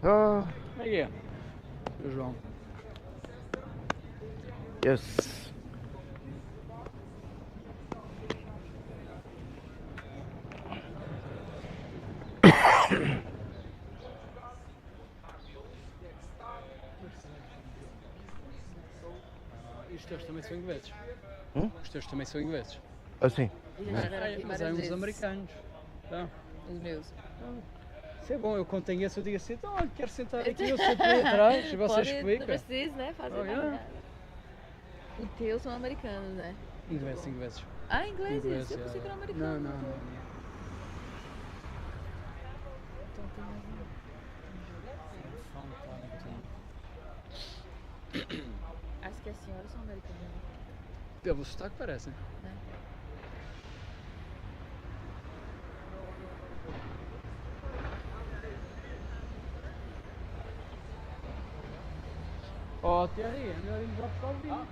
Oh, Como é que é, João? yes. E os teus também são ingleses? Os teus também são ingleses? Assim. Mas há uns americanos. Tá? Os meus. Isso é bom, eu quando tenho esse eu digo assim, então olha, quero sentar aqui, eu sento ali atrás e você explica. Não precisa, né? Fazer nada. O teu são americanos, né? Ingleses. Ah, ingleses? Eu pensei que era americano. Não. Então tem razão. Acho que as senhoras são americanas. Pelo sotaque parece, né? Ó, Thierry, é melhor ir já buscar o vinho.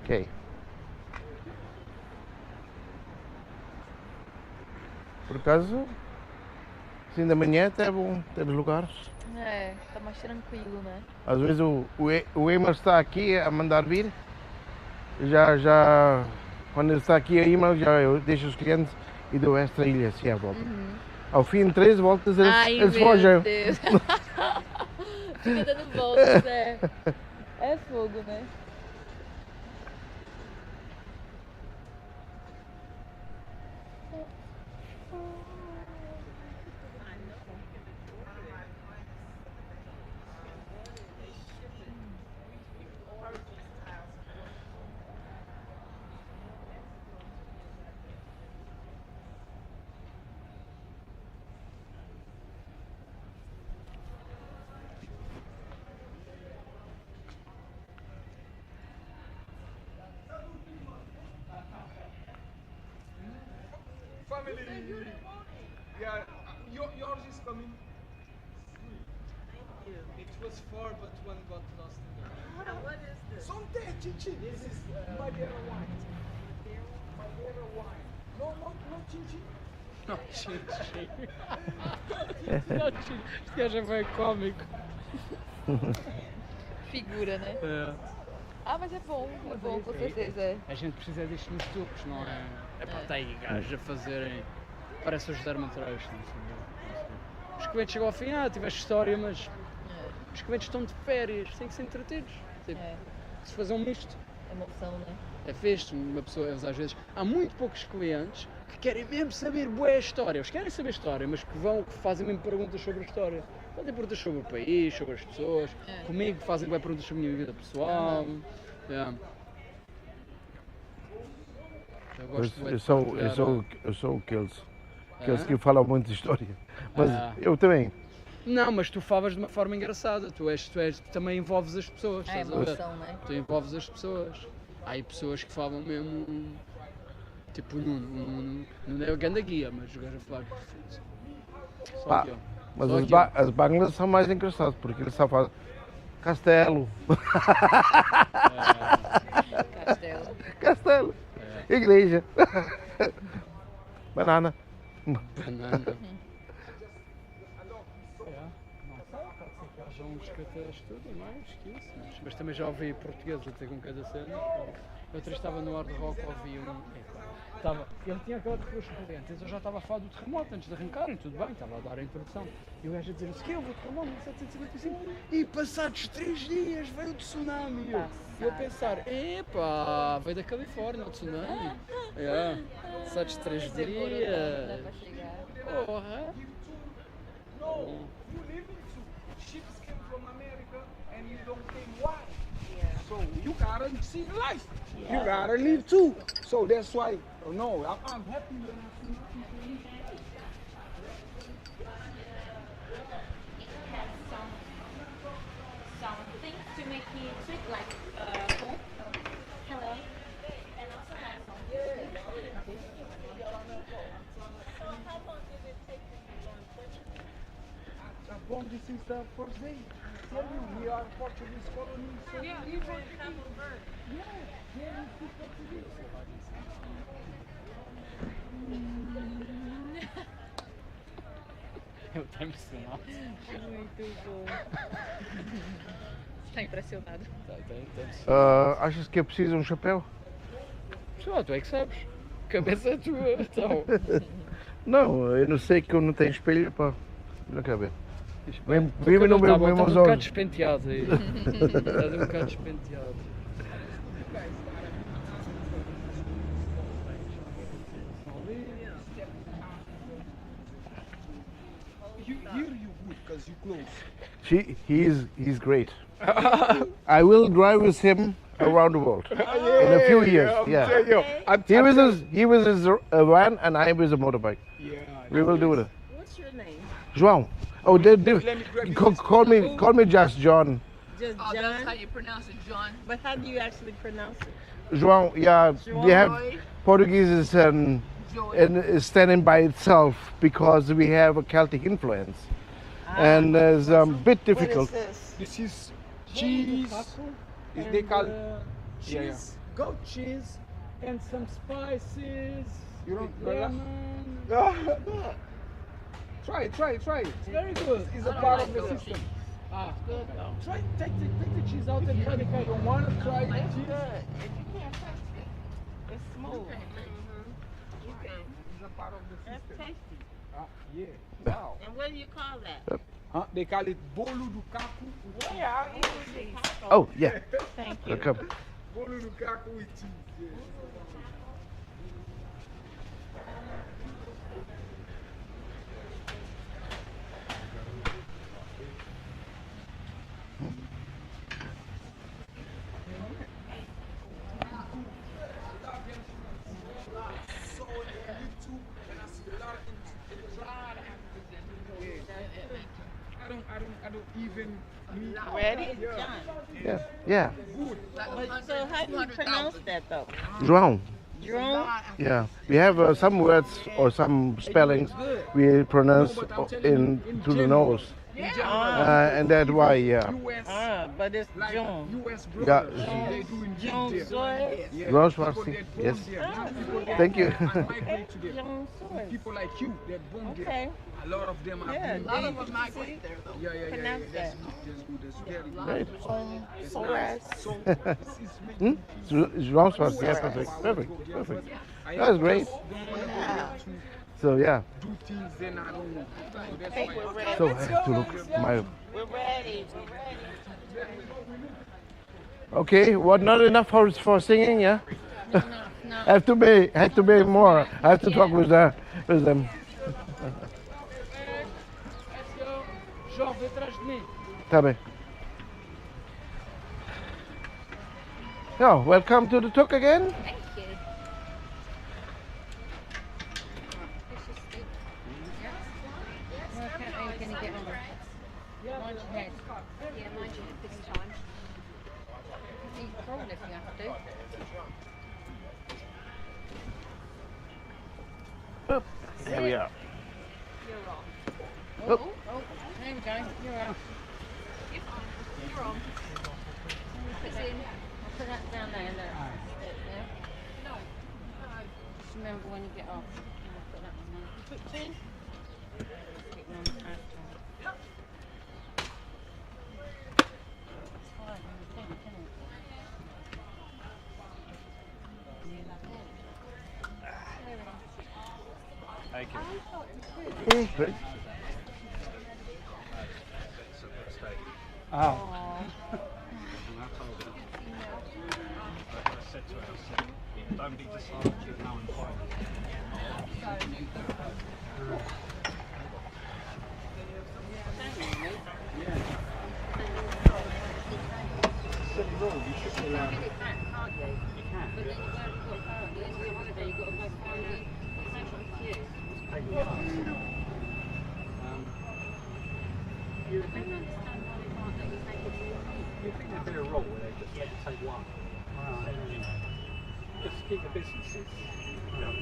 Ok. Por acaso, assim da manhã até é bom, temos lugares. É, tá mais tranquilo, né? Às vezes o Emer está aqui a mandar vir. Já quando ele está aqui a Emer, já eu deixo os clientes e dou esta ilha assim à volta. Ao fim de 3 voltas eles fogem. Deus. Fica dando voltas, é. É fogo, né? Family. Yeah, yours is coming. It was 4, but one got lost. What is this? Something, chinchin. This is Madeira wine. Madeira wine. No chinchin. Não, gente. Este gajo é bem cómico. Figura, né? É. Ah, mas é bom, com certeza. É. A gente precisa disto nos tucos, não é? É para estar aí gajos a fazerem. Parece ajudar-me a entrar isto. Os clientes chegam ao fim, tiveste história, mas os clientes estão de férias, têm que ser entretidos. Tipo, se fazer um misto. É uma opção, né? É fixe, uma pessoa, às vezes, há muito poucos clientes que querem mesmo saber boa história. Eles querem saber história, mas que fazem mesmo perguntas sobre a história. Fazem perguntas sobre o país, sobre as pessoas. Comigo fazem bem perguntas sobre a minha vida pessoal. Eu sou aqueles que falam muito de história. Mas eu também. Não, mas tu falas de uma forma engraçada. Tu também envolves as pessoas. É emoção, né? Tu envolves as pessoas. Há aí pessoas que falam mesmo. Tipo, não é a grande guia, mas o gajo a falar. Pá, mas as banglas são mais engraçadas, porque eles só fazem castelo. Castelo. Igreja. Banana. Já uns que até estudam mais que isso, mas também já ouvi portugueses a dizer com cada cena. Eu estava no Hard Rock, ouvi ele tinha acabado de os correntes, eu já estava a falar do terremoto antes de arrancarem, tudo bem, estava a dar a introdução. E o gajo a dizer o seguinte, o terremoto em 1755, e passados 3 dias veio o tsunami. E eu a pensar, epá, veio da Califórnia o tsunami. Passados 3 dias. Porra. Ships came from America and you don't pay why. So you gotta see life. You gotta live too. So that's why. No, I'm happy when I see people. It has some things to make it sweet, like foam. Hello. And also has some. This is the first day. tell you, we are Portuguese colony, so we live on Eu tô impressionado. Muito bom. Está impressionado. Achas que é preciso um chapéu? Sei lá, tu é que sabes. Cabeça é tua, então. Não, eu não sei que eu não tenho espelho, pá. Não quero ver. Vem no Tá meu bom, estás um olhos. bocado despenteado aí. Estás um bocado despenteado. Here you good, because you close. He's great. I will drive with him around the world in a few years. He was his van and I was a motorbike. Yeah. We will do it. What's your name? João. Oh, Let me grab you call me just John. Just Oh, John? that's how you pronounce it, John. But how do you actually pronounce it? João, yeah, we have Joy. Portuguese is Joy. is standing by itself because we have a Celtic influence, and it's a bit difficult. What is this? This is cheese. They call Cheese, goat cheese, and some spices. You don't lemon. Try it. It's very good. It's a part of the system. Ah, good. Try take the cheese out and try the cake. You want to try It's cheese? good. If you can't taste it, it's smooth. You can. It's a part of the That's system. tasty. Yeah. Wow. And what do you call that? They call it bolo do caco. Yeah, I'll eat these. Oh yeah, Thank you. welcome. Bolo do caco with cheese. Yeah. I don't even need. Ready? Yeah, yeah. But, so how do you pronounce that though? João. Jerome? Yeah, we have some words or some spellings we pronounce in to the nose, and that's why. Yeah. US, But it's like June. US brothers, they do in João India. Soares? Yeah. João People Soares, that yes. born there, not people that Thank you. migrate to them. João Soares. People like you that born there. Okay. A lot of them are Yeah, born A lot there. of them migrate there, though. Yeah. Pronounce That's that. good. That's very good. Right. It's Soares. nice. So it's making João Soares, yeah, perfect. That's great. So yeah, Do things then I don't know. So that's Okay, why. we're ready. so I have to look my. We're ready. Okay, what? Not enough for singing, yeah. Have to be more. I have to talk with them. Let's go. João, vem atrás de mim. Tá bem. So, welcome to the Tuk again. Thank you. Work out how you're going to get on. Mind your head. Yeah, mind your head this time. Eat crawl if you have to. Here we are. Oh, there we go. You're on. You're on. Put that in. I'll put that down there. Look. There. Just remember when you get off. I'll put that one there. Put two. Stick one after. It's hard when you think, isn't it? Okay, great. Don't be disheartened now and fine. You think there'd be a rule where they just let you take one? Just keep the businesses. You know.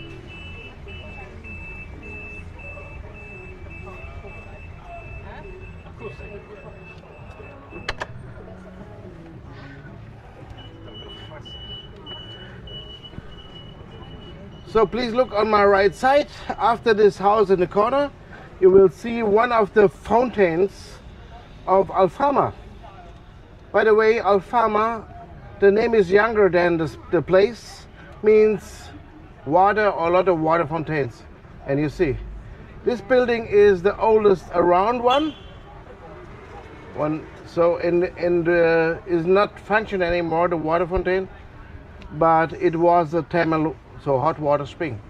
Of course they do. So please look on my right side. After this house in the corner, you will see one of the fountains of Alfama. By the way, Alfama, the name is younger than the place, means water or a lot of water fountains. And you see, this building is the oldest around one. So is not functioning anymore, the water fountain, but it was a thermal, so hot water spring.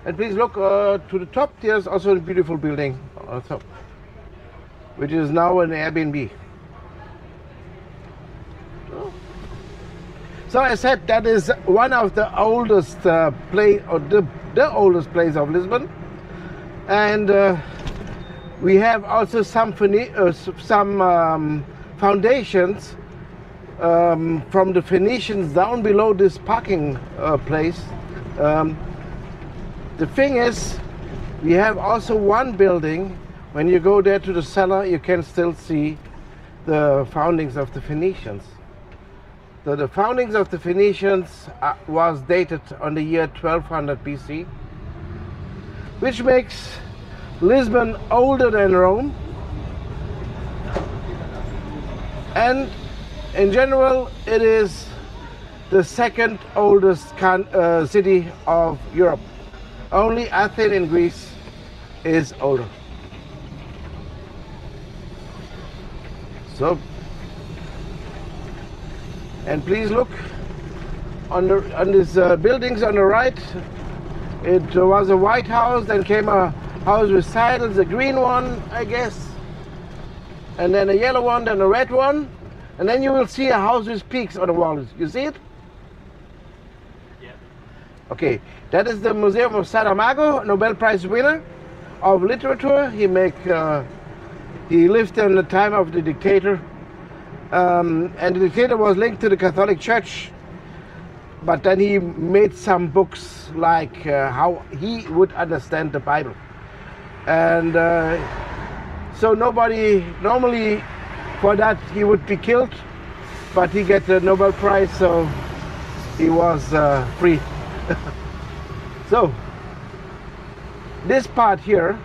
And please look to the top. There's also a beautiful building on top, which is now an Airbnb. So I said that is one of the oldest place, or the oldest place of Lisbon, and we have also some foundations from the Phoenicians down below this parking place. The thing is, we have also one building. When you go there to the cellar, you can still see the foundings of the Phoenicians. So the foundings of the Phoenicians was dated on the year 1200 BC, which makes Lisbon older than Rome, and in general it is the second oldest city of Europe. Only Athens in Greece is older. So, and please look on these buildings on the right. It was a white house, then came a house with tiles, a green one, I guess, and then a yellow one, then a red one, and then you will see a house with peaks on the walls. You see it? Yeah. Okay, that is the Museum of Saramago, Nobel Prize winner of literature. He lived in the time of the dictator, and the dictator was linked to the Catholic Church, but then he made some books like how he would understand the Bible. And so nobody, normally for that he would be killed, but he got the Nobel Prize, so he was free. So this part here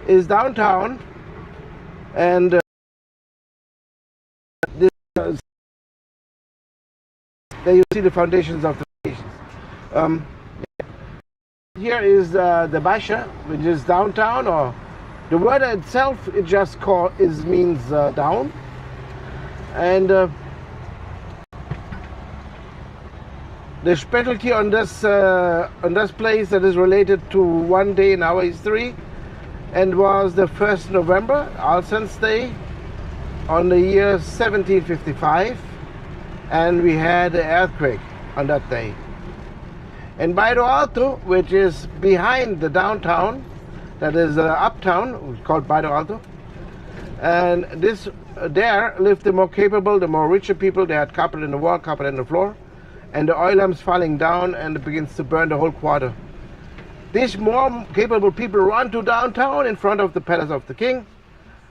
is downtown, and there you see the foundations of the foundations. Here is the Baixa, which is downtown, or the word itself, it just means down. And the specialty on this place that is related to one day in our history, and was the 1st November, All Saints' Day, on the year 1755, and we had an earthquake on that day. And Bairro Alto, which is behind the downtown, that is uptown, called Bairro Alto, and there lived the more capable, the more richer people. They had carpet in the wall, carpet in the floor, and the oil lamps falling down, and it begins to burn the whole quarter. These more capable people run to downtown in front of the palace of the king,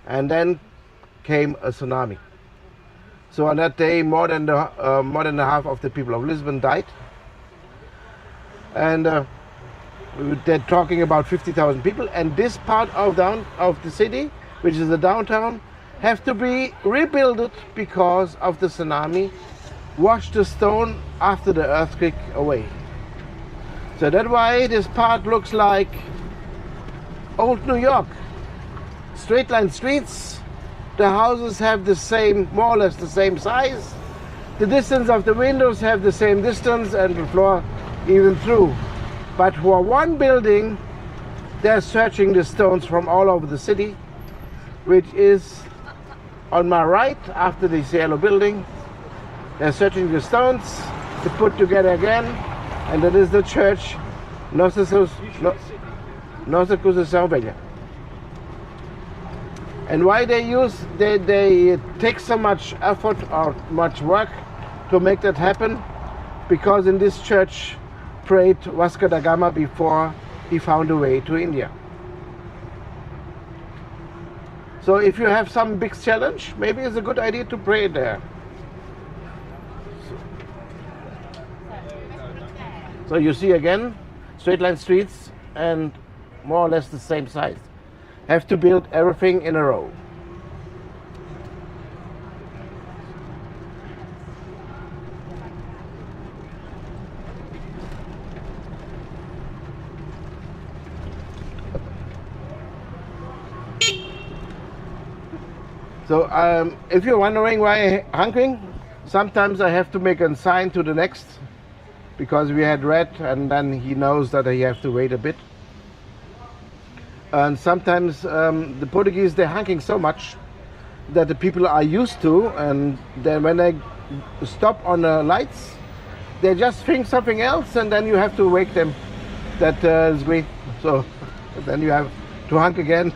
and then came a tsunami. So on that day, more than half of the people of Lisbon died. And they're talking about 50,000 people, and this part of the city, which is the downtown, have to be rebuilt because of the tsunami, washed the stone after the earthquake away. So that's why this part looks like old New York. Straight line streets, the houses have the same, more or less the same size. The distance of the windows have the same distance, and the floor even through. But for one building, they're searching the stones from all over the city, which is on my right after this yellow building. They're searching the stones to put together again, and that is the church Nossa Conceição Velha. And why they take so much effort or much work to make that happen? Because in this church prayed Vasco da Gama before he found a way to India. So if you have some big challenge, maybe it's a good idea to pray there. So you see again, straight line streets and more or less the same size. Have to build everything in a row. So if you're wondering why I'm honking, sometimes I have to make a sign to the next, because we had red and then he knows that he have to wait a bit. And sometimes the Portuguese, they're honking so much that the people are used to, and then when they stop on the lights, they just think something else, and then you have to wake them that is green. So then you have to honk again.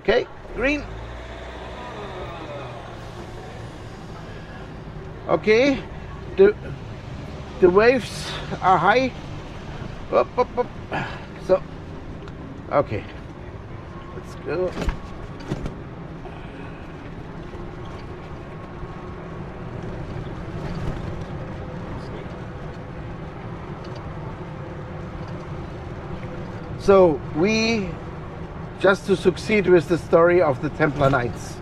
Okay, green. Okay, the waves are high. Up, up, up. So, okay, let's go. So we just to succeed with the story of the Templar Knights.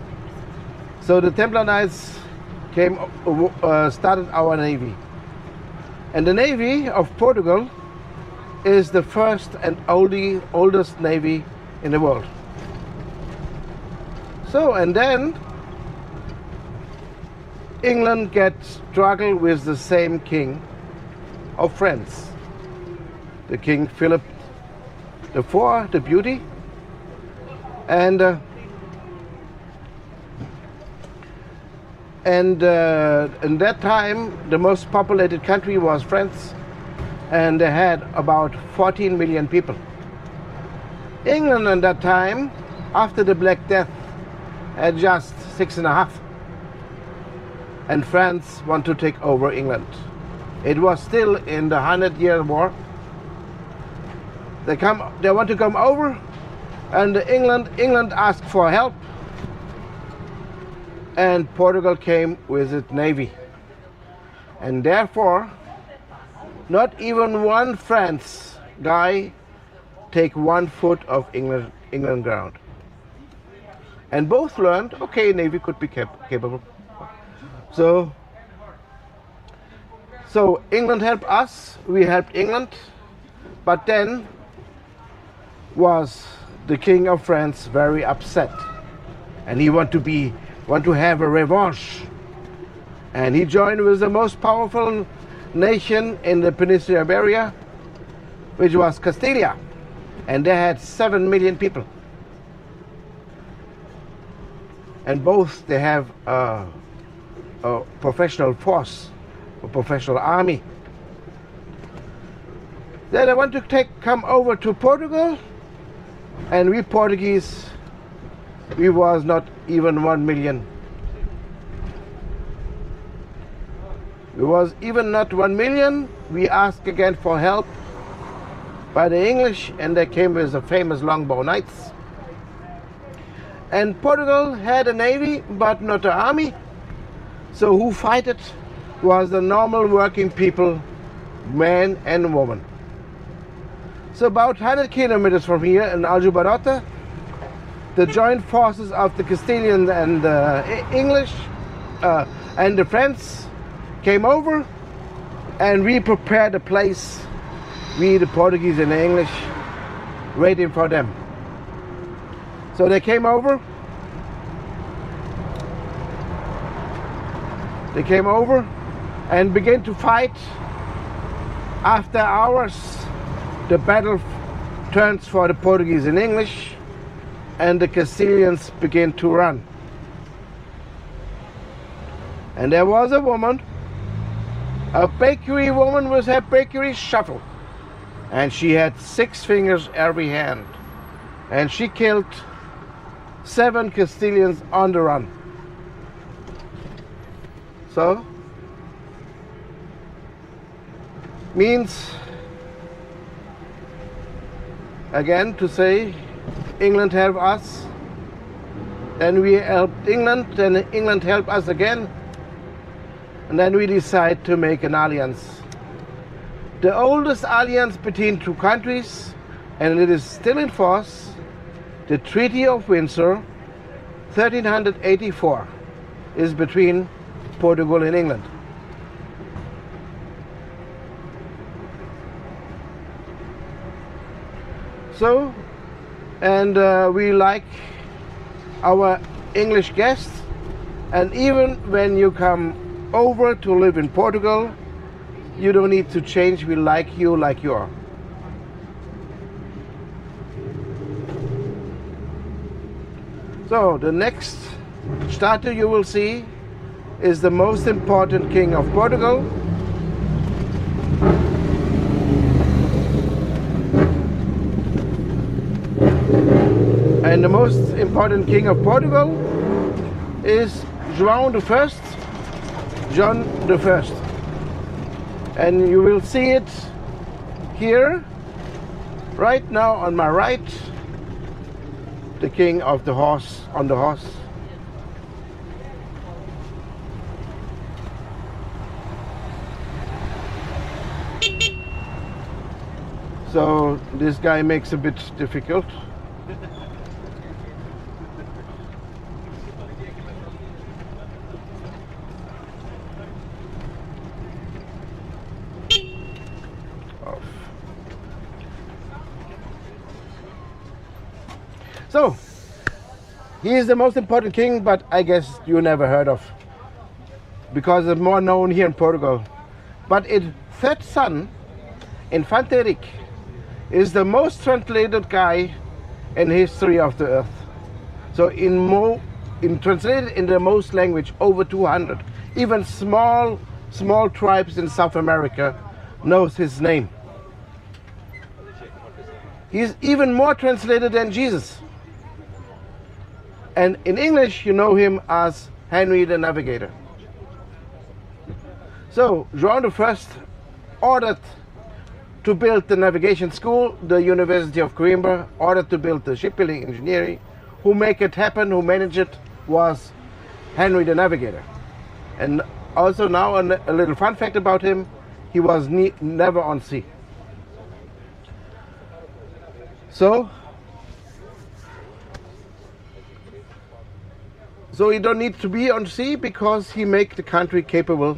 So the Templar Knights started our navy, and the navy of Portugal is the first and oldest navy in the world. So, and then England gets struggle with the same king of France, the King Philip IV, the Beauty. And in that time, the most populated country was France, and they had about 14 million people. England at that time, after the Black Death, had just 6.5. And France want to take over England. It was still in the 100-Year War. They want to come over. And England asked for help, and Portugal came with its navy. And therefore, not even one France guy take 1 foot of England ground. And both learned, okay, navy could be capable. So England helped us, we helped England, but then was the King of France very upset, and he want to have a revanche, and he joined with the most powerful nation in the Peninsula Iberia, which was Castilla, and they had 7 million people, and both they have a professional force, a professional army. Then they want to come over to Portugal. And we Portuguese, we was not even 1 million. We was even not 1 million. We asked again for help by the English, and they came with the famous longbow knights. And Portugal had a navy, but not an army. So who fight it was the normal working people, men and women. So about 100 kilometers from here in Aljubarrota, the joint forces of the Castilians and the English and the French came over, and we prepared a place, we the Portuguese and the English, waiting for them. So they came over. They came over and began to fight. After hours, the battle turns for the Portuguese and English, and the Castilians begin to run. And there was a woman, a bakery woman with her bakery shovel, and she had 6 fingers every hand, and she killed 7 Castilians on the run. So, means again to say England helped us. Then we helped England, then England helped us again. And then we decided to make an alliance. The oldest alliance between two countries, and it is still in force, the Treaty of Windsor, 1384, is between Portugal and England. So, and we like our English guests, and even when you come over to live in Portugal, you don't need to change. We like you like you are. So the next statue you will see is the most important king of Portugal. And the most important king of Portugal is João I, John I. And you will see it here, right now on my right, the king of the horse, on the horse. So this guy makes a bit difficult. So, he is the most important king, but I guess you never heard of, because it's more known here in Portugal. But his third son, Infante, is the most translated guy in history of the earth. So translated in the most language, over 200. Even small tribes in South America knows his name. He's even more translated than Jesus. And in English, you know him as Henry the Navigator. So, João I ordered to build the navigation school, the University of Coimbra, ordered to build the shipbuilding engineering. Who make it happen, who managed it, was Henry the Navigator. And also now a little fun fact about him, he was never on sea. So he don't need to be on sea, because he make the country capable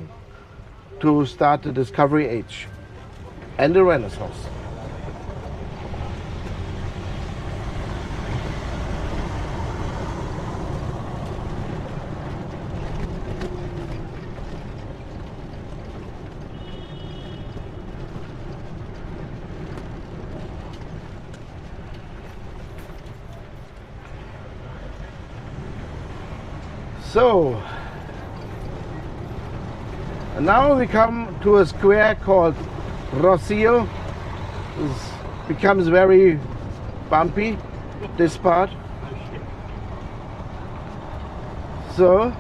to start the Discovery Age and the Renaissance. So, now we come to a square called Rocio. It becomes very bumpy, this part. So,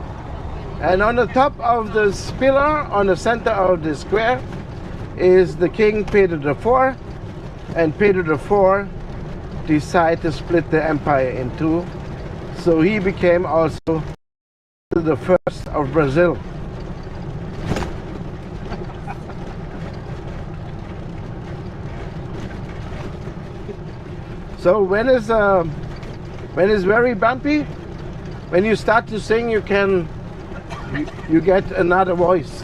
and on the top of this pillar, on the center of the square, is the King Peter IV. And Peter IV decided to split the empire in two. So he became also the first of Brazil. So when it's very bumpy, when you start to sing, you get another voice,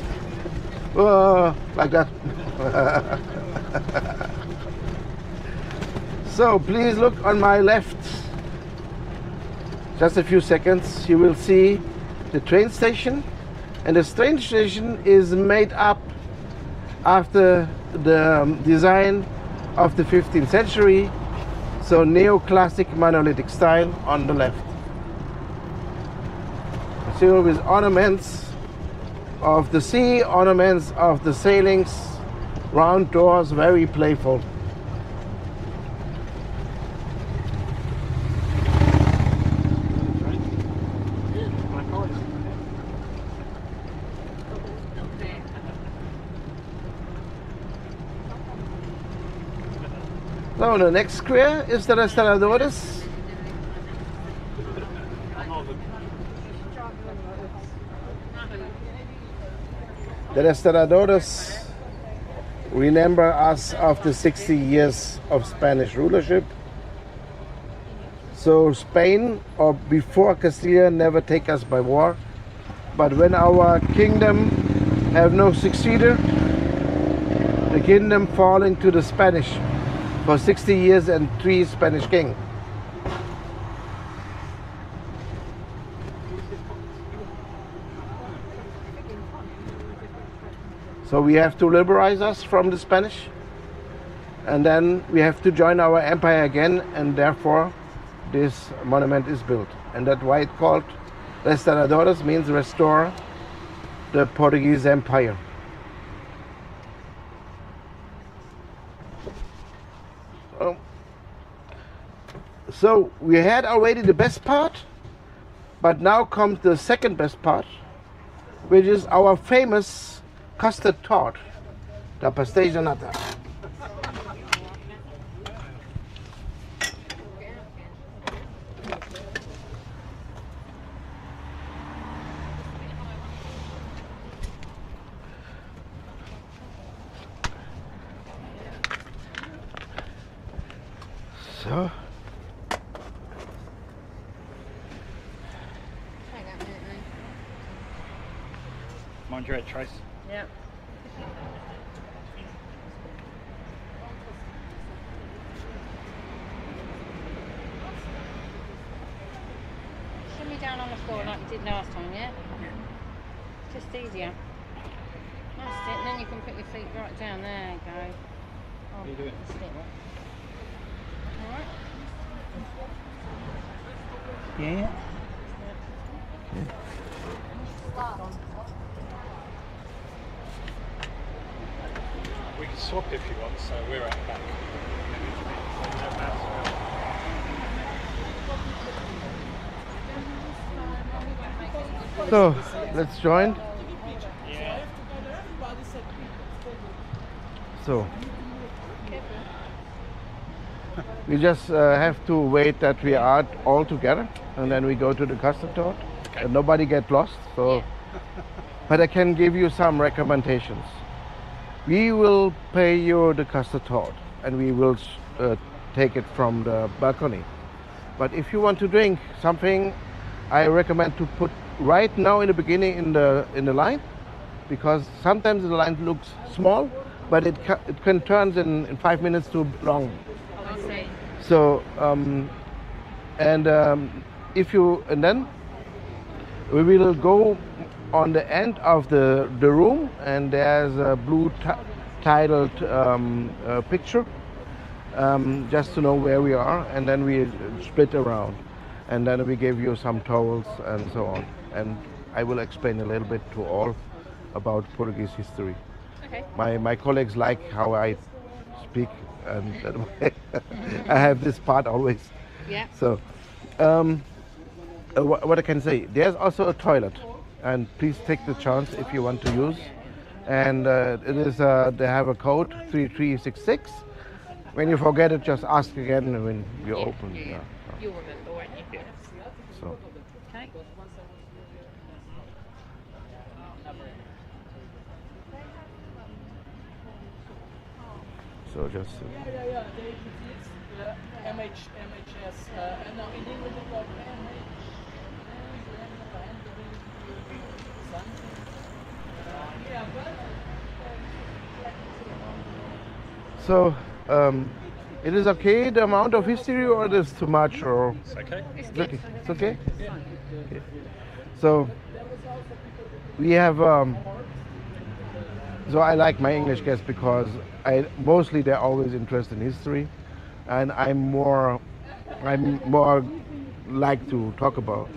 like that. So please look on my left. Just a few seconds, you will see the train station, and the train station is made up after the design of the 15th century, so neoclassic monolithic style on the left. So with ornaments of the sea, ornaments of the sailings, round doors, very playful. So the next square is the Restauradores. The Restauradores remember us of the 60 years of Spanish rulership. So Spain, or before Castilla, never take us by war. But when our kingdom have no successor, the kingdom fall into the Spanish for 60 years and 3 Spanish kings. So we have to liberate us from the Spanish, and then we have to join our empire again, and therefore this monument is built. And that's why it's called Restauradores, means restore the Portuguese Empire. So we had already the best part, but now comes the second best part, which is our famous custard tart, the pastéis de nata. So. Mind your head, Trace. Yeah. Shimmy down on the floor like you did last time, yeah? Just easier. That's it, and then you can put your feet right down. There you go. Oh, How you doing? that's it. Alright. Yeah. We can swap if you want, so we're at the back. So let's join. So we just have to wait that we are all together, and then we go to the custard tart. And nobody get lost. So, but I can give you some recommendations. We will pay you the custard tart, and we will take it from the balcony. But if you want to drink something, I recommend to put right now in the beginning in the line, because sometimes the line looks small, but it can turn in 5 minutes to long. I see. So and then we will go on the end of the room, and there's a blue titled picture, just to know where we are, and then we split around, and then we give you some towels and so on, and I will explain a little bit to all about Portuguese history. Okay. My colleagues like how I speak, and that way I have this part always. Yeah. So what I can say, there's also a toilet, and please take the chance if you want to use. And it is they have a code 3366. When you forget it, just ask again when you open. Yeah. You'll remember, won't you? So Okay. so just MHS, no, in English it's called so it is okay, the amount of history, or it is too much, or It's okay. It's it's good. okay? It's okay? Okay. So we have so I like my English guests because mostly they're always interested in history, and I'm more like to talk about.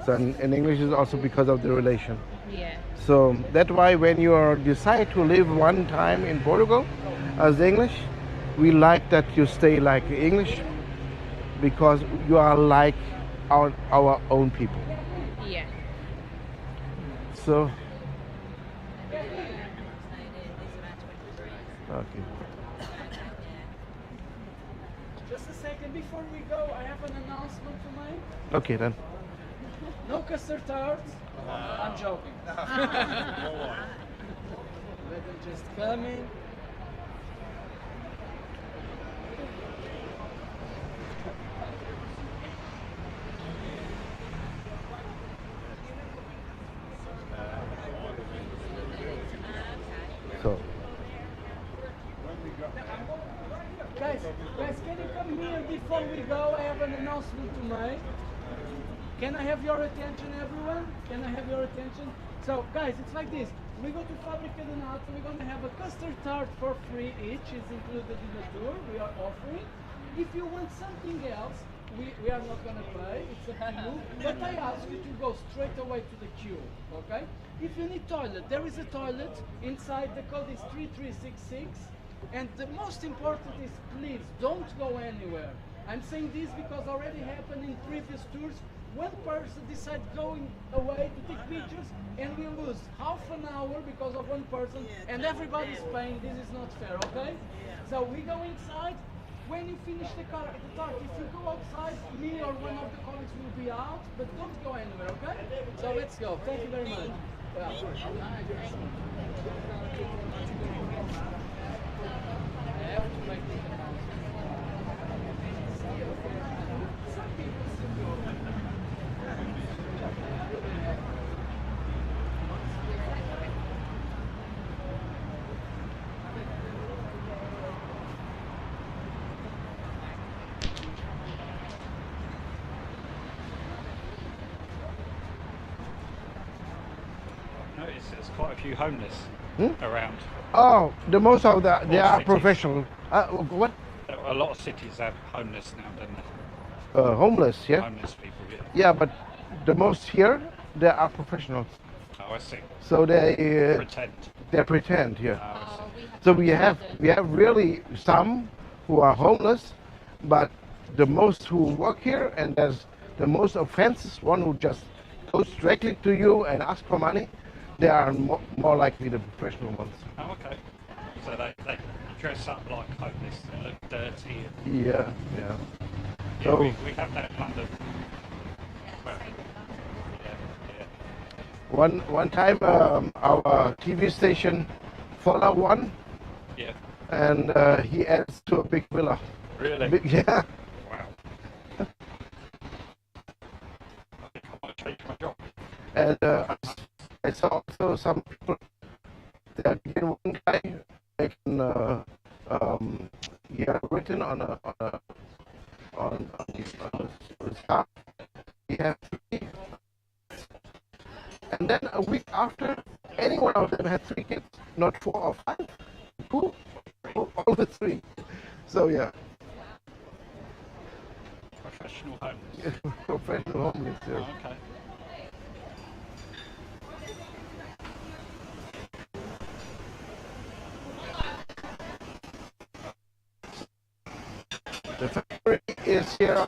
So in English is also because of the relation. Yeah. So that's why when you decide to live one time in Portugal as English, we like that you stay like English, because you are like our own people. Yeah. So okay. Just a second before we go, I have an announcement to make. Okay then. No custard tarts. I'm joking. Let them just come in. So Guys, can you come here before we go? I have an announcement to make. Can I have your attention, everyone? Can I have your attention? So, guys, it's like this. We go to Fábrica de Nata. We're going to have a custard tart for free each. It's included in the tour we are offering. If you want something else, we are not going to pay. It's up to you. But I ask you to go straight away to the queue, okay? If you need toilet, there is a toilet inside. The code is 3366. And the most important is, please don't go anywhere. I'm saying this because already happened in previous tours. One person decides going away to take pictures, and we lose half an hour because of one person, and everybody's paying. This is not fair, okay? So we go inside. When you finish the tart, if you go outside, me or one of the colleagues will be out, but don't go anywhere, okay? So let's go. Thank you very much. Well, Notice there's quite a few homeless around. oh, the most of that they All are cities. professional. What? A lot of cities have homeless now, don't they? Homeless, yeah. Homeless people, yeah. Yeah, but the most here they are professionals. Oh, I see. So they Pretend. pretend, yeah. Oh, I see. So we have really some who are homeless, but the most who work here, and there's the most offenses, one who just goes directly to you and asks for money, they are more likely the professional ones. Oh, okay. So they dress up like homeless and look dirty. Yeah. Yeah, So we have that in London. Well, yeah. one time our TV station followed one, Yeah. and he adds to a big villa. Really? Yeah. Wow. I think I might change my job. And I saw also some people. There again, one guy making written on his staff. He had 3, and then a week after, any one of them had 3 kids, not 4 or 5. 2, all the 3. So yeah, Professional homeless. professional homeless. Yeah. Oh, okay. The factory is here.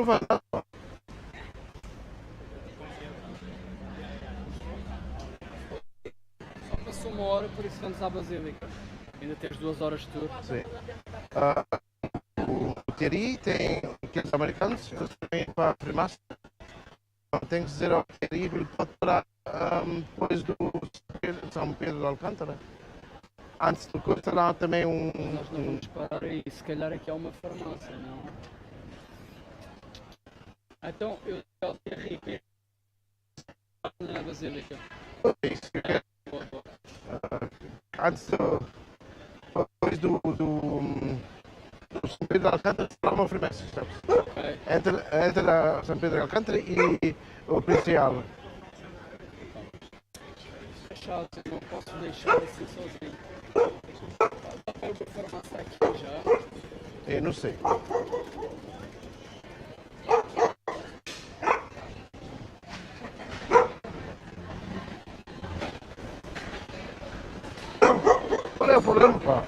não vai nada. Só passou uma hora, por isso vamos à Basílica. Ainda tens 2 horas de tour. Sim. O Thierry tem aqueles americanos, eles vêm para a primácia. Então tem que dizer ao Thierry que ele pode parar depois do São Pedro de Alcântara. Antes do curso lá também Nós não vamos parar aí, se calhar aqui há uma farmácia, não? Então eu tenho rico na Basílica. Isso que eu quero. Antes depois do São Pedro de Alcântara será uma farmácia, sabes? Ok. Entre a São Pedro de Alcântara e o Principal. Fechado, eu não posso deixar assim sozinho. Eu vou farmácia aqui já. Eu não sei. Qual é o problema, pá?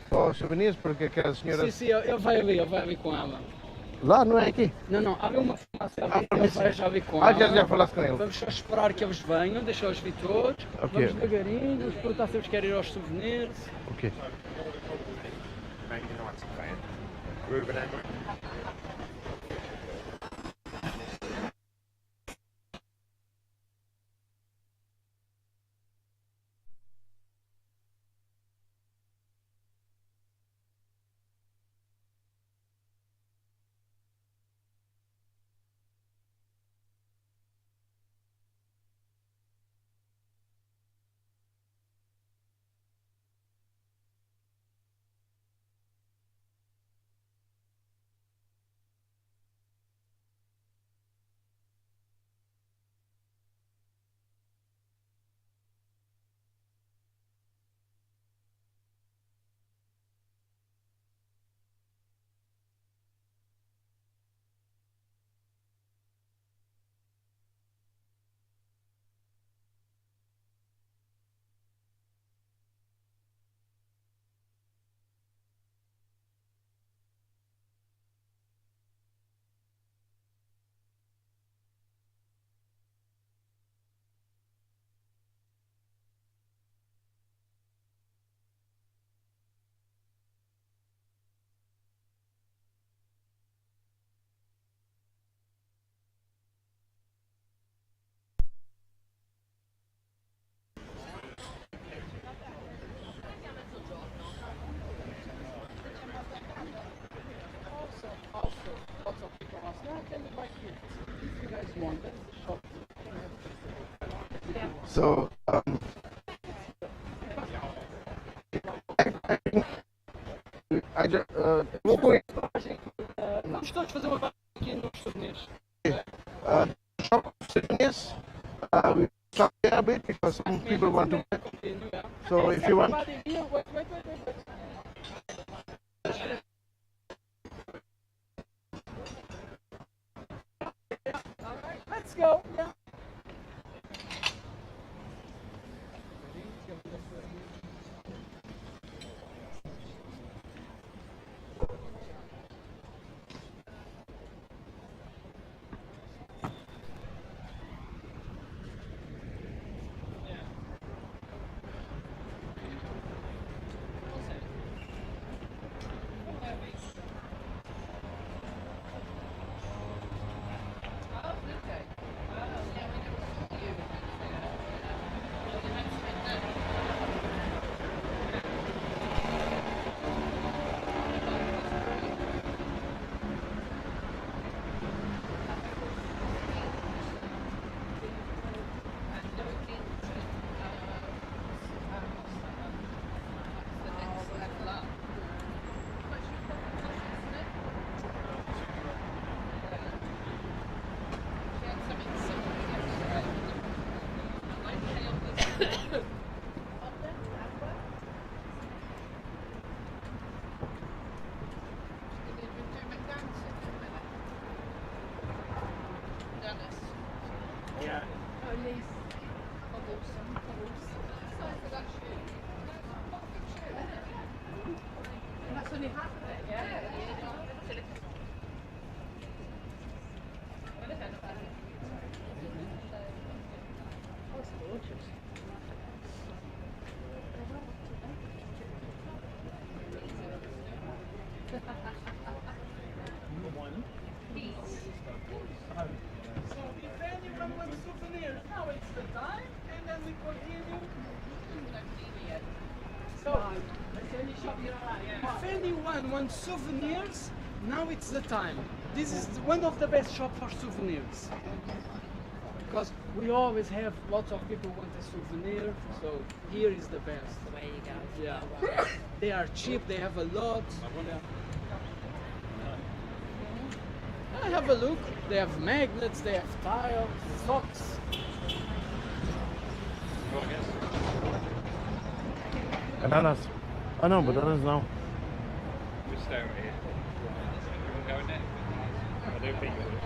Só souvenirs porque aquela senhora. Sim, ele vai ali com ela. Lá, não é aqui? Não, há uma farmácia ali, ele vai já vir com Ah, ela. já falaste com ele. Vamos só esperar que eles venham, deixá-los vir todos. Ok. Vamos devagarinho, vamos perguntar se eles querem ir aos souvenirs. Ok. So, vou com ele. Vamos todos fazer uma parte aqui nos souvenirs. Shop souvenirs. We stop there a bit because some people want to. So if you want. Wait. Let's go. Yeah. Yeah. If anyone wants souvenirs, now it's the time, and then we continue. So, if anyone wants souvenirs, now it's the time. This is one of the best shops for souvenirs. Because we always have lots of people want a souvenir, so here is the best. There you go. Yeah. They are cheap, they have a lot. Have a look. They have magnets, they have tiles, socks. Bananas. I know, but that is now. We're staring here. You want to go in there? I don't think you would.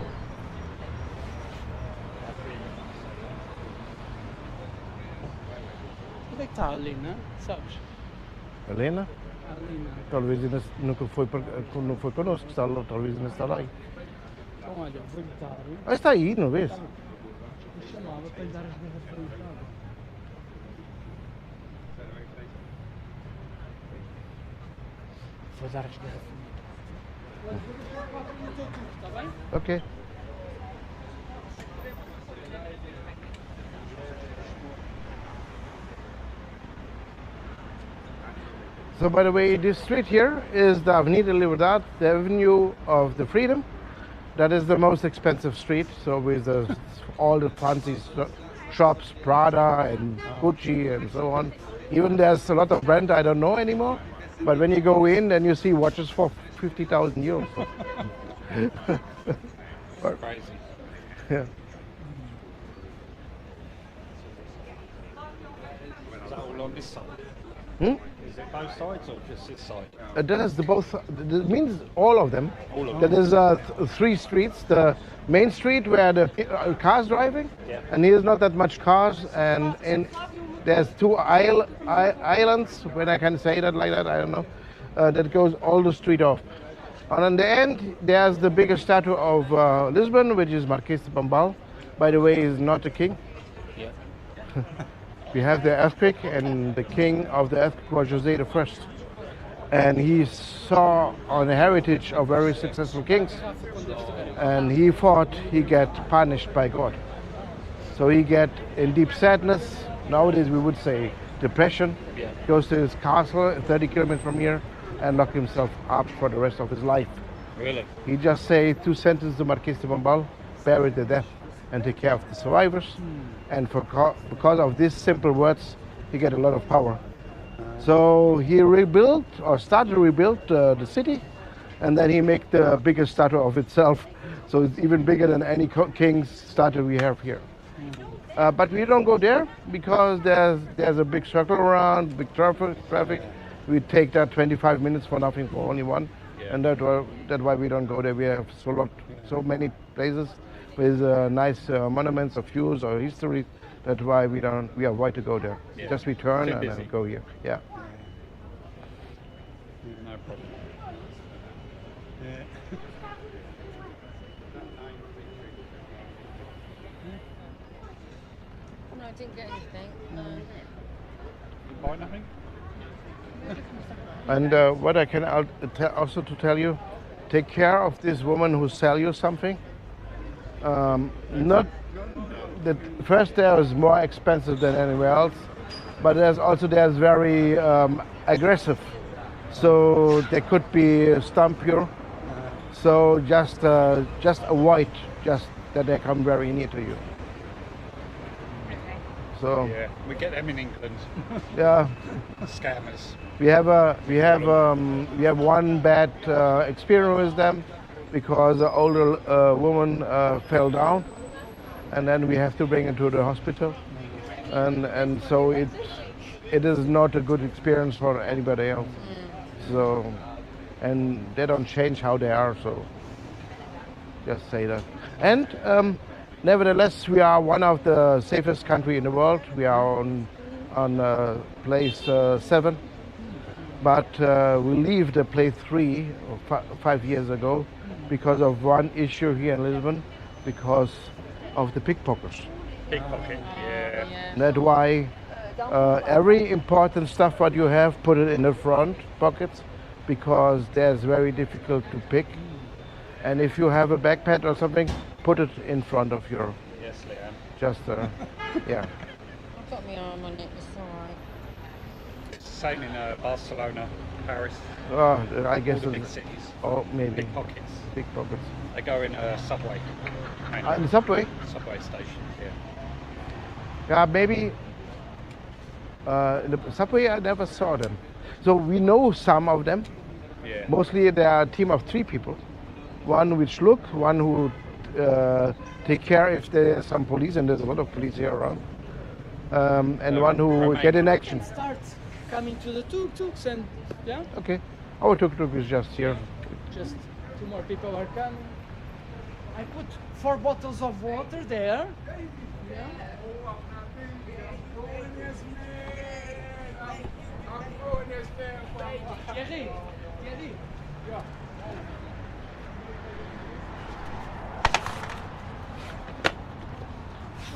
Onde é que está a Lina? Sabes? Helena? A Lina. Talvez ainda nunca foi, não foi connosco, está lá, talvez ainda está lá. Então, olha, vou-lhe dar. Ah, está aí, não vês? Eu chamava para lhe dar as garrafas de água. Vou dar as garrafas. Olha, vou falar com o Tuk-Tuk, está bem? Okay. So by the way, this street here is the Avenida Liberdade, the Avenue of the Freedom. That is the most expensive street. So with all the fancy shops, Prada and Gucci and so on. Even there's a lot of brand I don't know anymore. But when you go in, then you see watches for 50,000 euros. Crazy. Yeah. Is that all on this side? Hmm? Is it both sides or just this side? That is the both. That means all of them. All of That is three streets. The main street where the cars driving, Yeah. and here's not that much cars, and there's two islands. When I can say that like that, I don't know. That goes all the street off. And on the end, there's the biggest statue of Lisbon, which is Marquês de Pombal. By the way, he's not a king. Yeah. We have the earthquake, and the king of the earthquake was José I. And he saw on the heritage of very successful kings, and he thought he get punished by God. So he get in deep sadness. Nowadays we would say depression. Yeah. Goes to his castle 30 kilometers from here and lock himself up for the rest of his life. Really? He just say two sentences to Marquês de Pombal, bury the dead and take care of the survivors. And because of these simple words, he get a lot of power. So he rebuilt or started to rebuild the city, and then he make the biggest statue of itself. So it's even bigger than any king's statue we have here. But we don't go there because there's a big circle around, big traffic. We take that 25 minutes for nothing for only one, Yeah. and that's why we don't go there. We have so many places with nice monuments of views or history. That's why we avoid to go there. Yeah. Just return Too and busy. then go here. Yeah. No problem. No, I didn't get anything. No. You buy nothing? And what I can also to tell you, take care of this woman who sell you something. Not that first there is more expensive than anywhere else, but there's very aggressive. So they could be stump you. So just avoid just that they come very near to you. So Yeah. We get them in England. yeah. Scammers. We have one bad experience with them because the older woman fell down, and then we have to bring her to the hospital, and so it is not a good experience for anybody else. So, and they don't change how they are. So, just say that. And Nevertheless, we are one of the safest country in the world. We are on place 7, but we leave the place 3 or 5 years ago because of one issue here in Lisbon, because of the pickpockets. Pickpocket, yeah. That's why every important stuff what you have, put it in the front pockets, because there's very difficult to pick. And if you have a backpack or something, put it in front of your, Yes, Liam. just, yeah. I've got my arm on it, it's alright. It's the same in Barcelona, Paris, I guess all the big it's, cities. oh, maybe, Pickpockets. pickpockets. They go in a subway. In the subway? Subway stations, yeah. Yeah, maybe in the subway I never saw them. So we know some of them. Yeah. Mostly they are a team of 3 people. One which look, one who take care if there's some police, and there's a lot of police here around. And one who get in action. Start coming to the tuk-tuks and yeah, Okay, our tuk-tuk is just here. just 2 more people are coming. I put 4 bottles of water there. Thierry, yeah.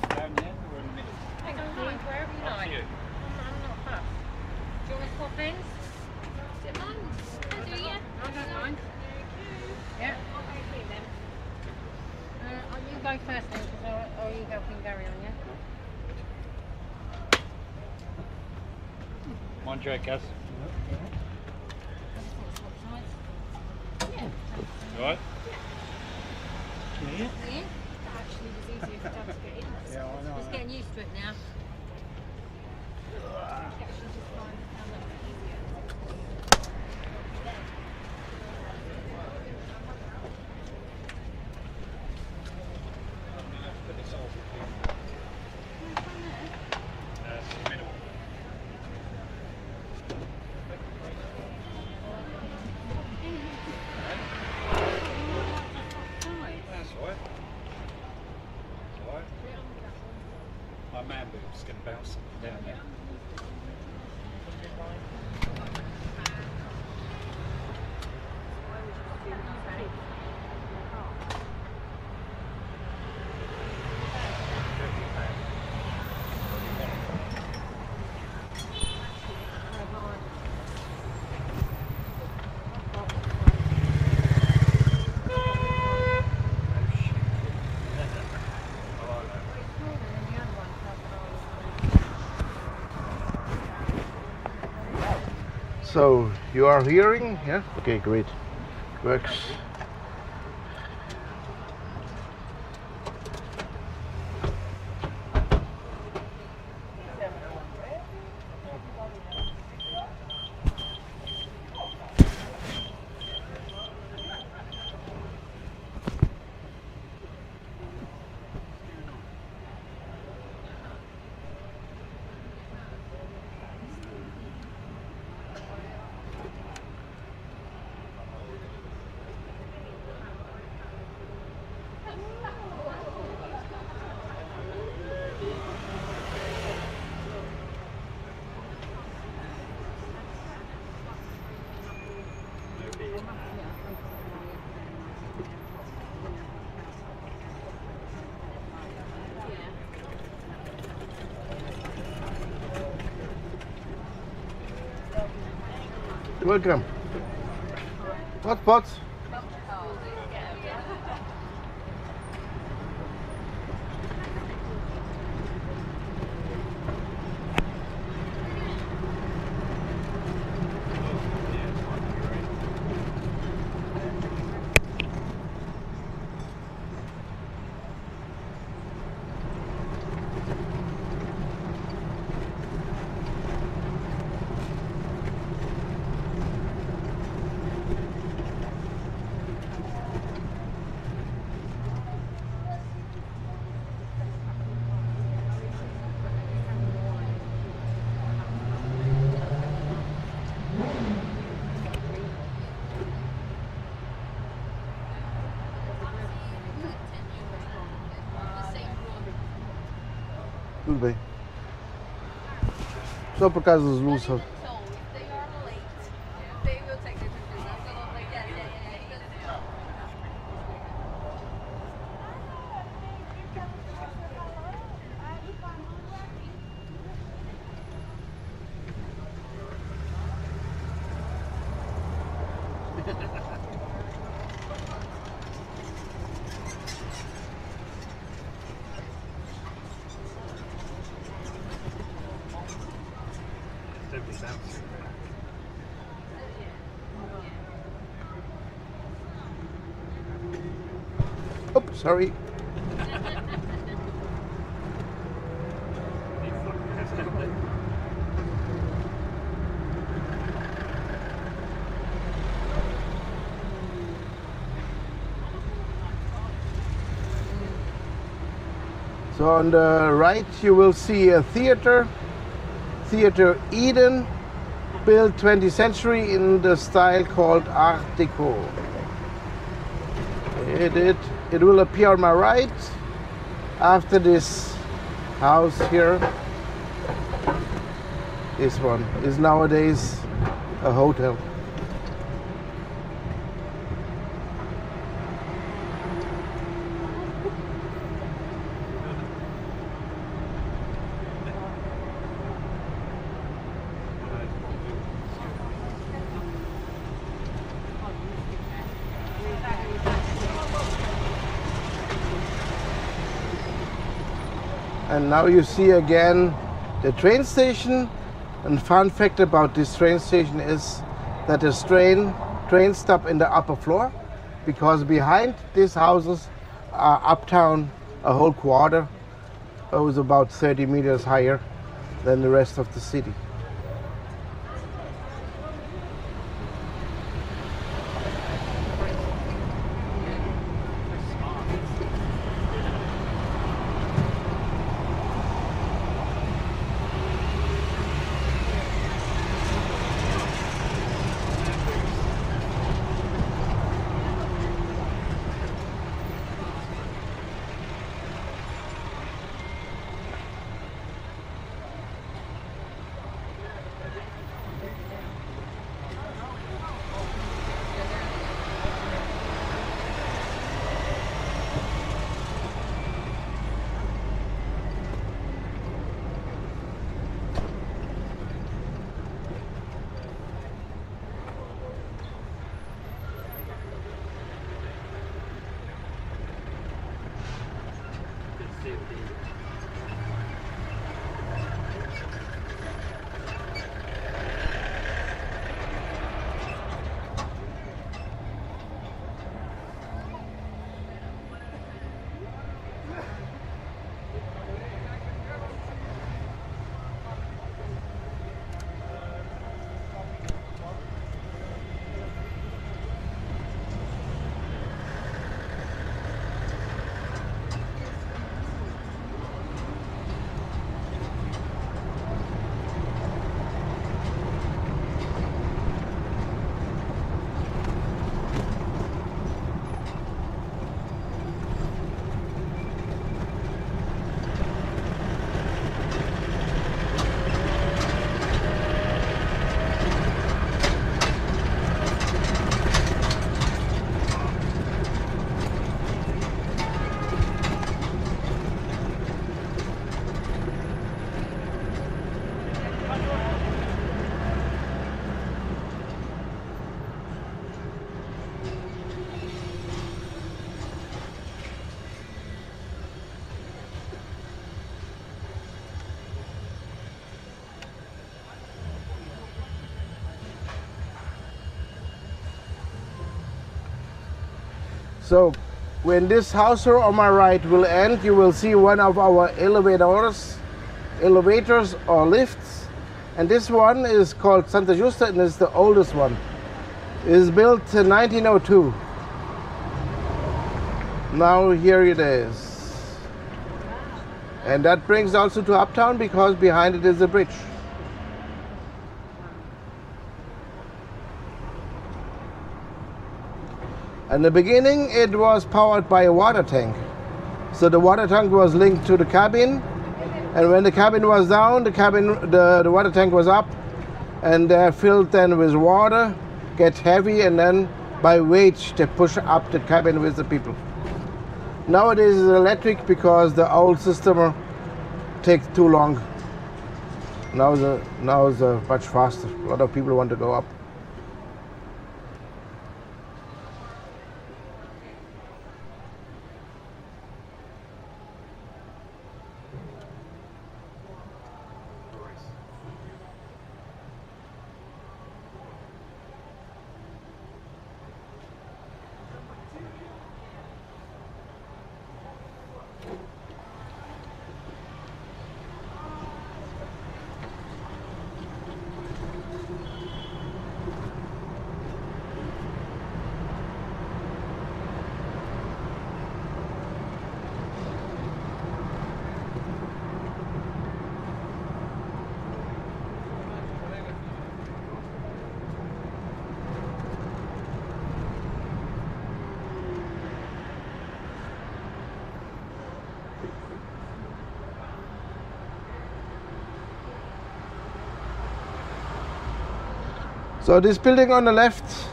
Down there or in the middle? Hang on, Steve, wherever you Up to like. you. I'm not fussed. Do you want to swap ends? Don't mind. I'll do ya. I don't mind. Yeah. You go first then, because are you helping Gary on, yeah? Mind your head, Gaz. You alright? Yeah. Actually, it was easier for Dad to get in. Yeah, I know. Just getting used to it now. Actually, just found that easier. Middle. That's alright. That's alright. My man boob's going to bounce down there. So you are hearing, yeah? Okay, great. Works. Welcome. Hot pots. Tudo bem. Só por causa dos luzes. So if they are late, they will take their pictures. I'm gonna like, yeah. Oops, sorry. So on the right you will see a theater, Theater Eden, built 20th century in the style called Art Deco. It will appear on my right after this house here. This one is nowadays a hotel. And now you see again the train station. And fun fact about this train station is that the train stop in the upper floor, because behind these houses are uptown a whole quarter. It was about 30 meters higher than the rest of the city. So when this house here on my right will end, you will see one of our elevators or lifts. And this one is called Santa Justa and is the oldest one. It is built in 1902. Now here it is. And that brings also to Uptown because behind it is a bridge. In the beginning it was powered by a water tank. So the water tank was linked to the cabin And when the cabin was down, the water tank was up, and they're filled then with water, get heavy, and then by weight they push up the cabin with the people. Nowadays it's electric because the old system takes too long. Now it's much faster. A lot of people want to go up. So this building on the left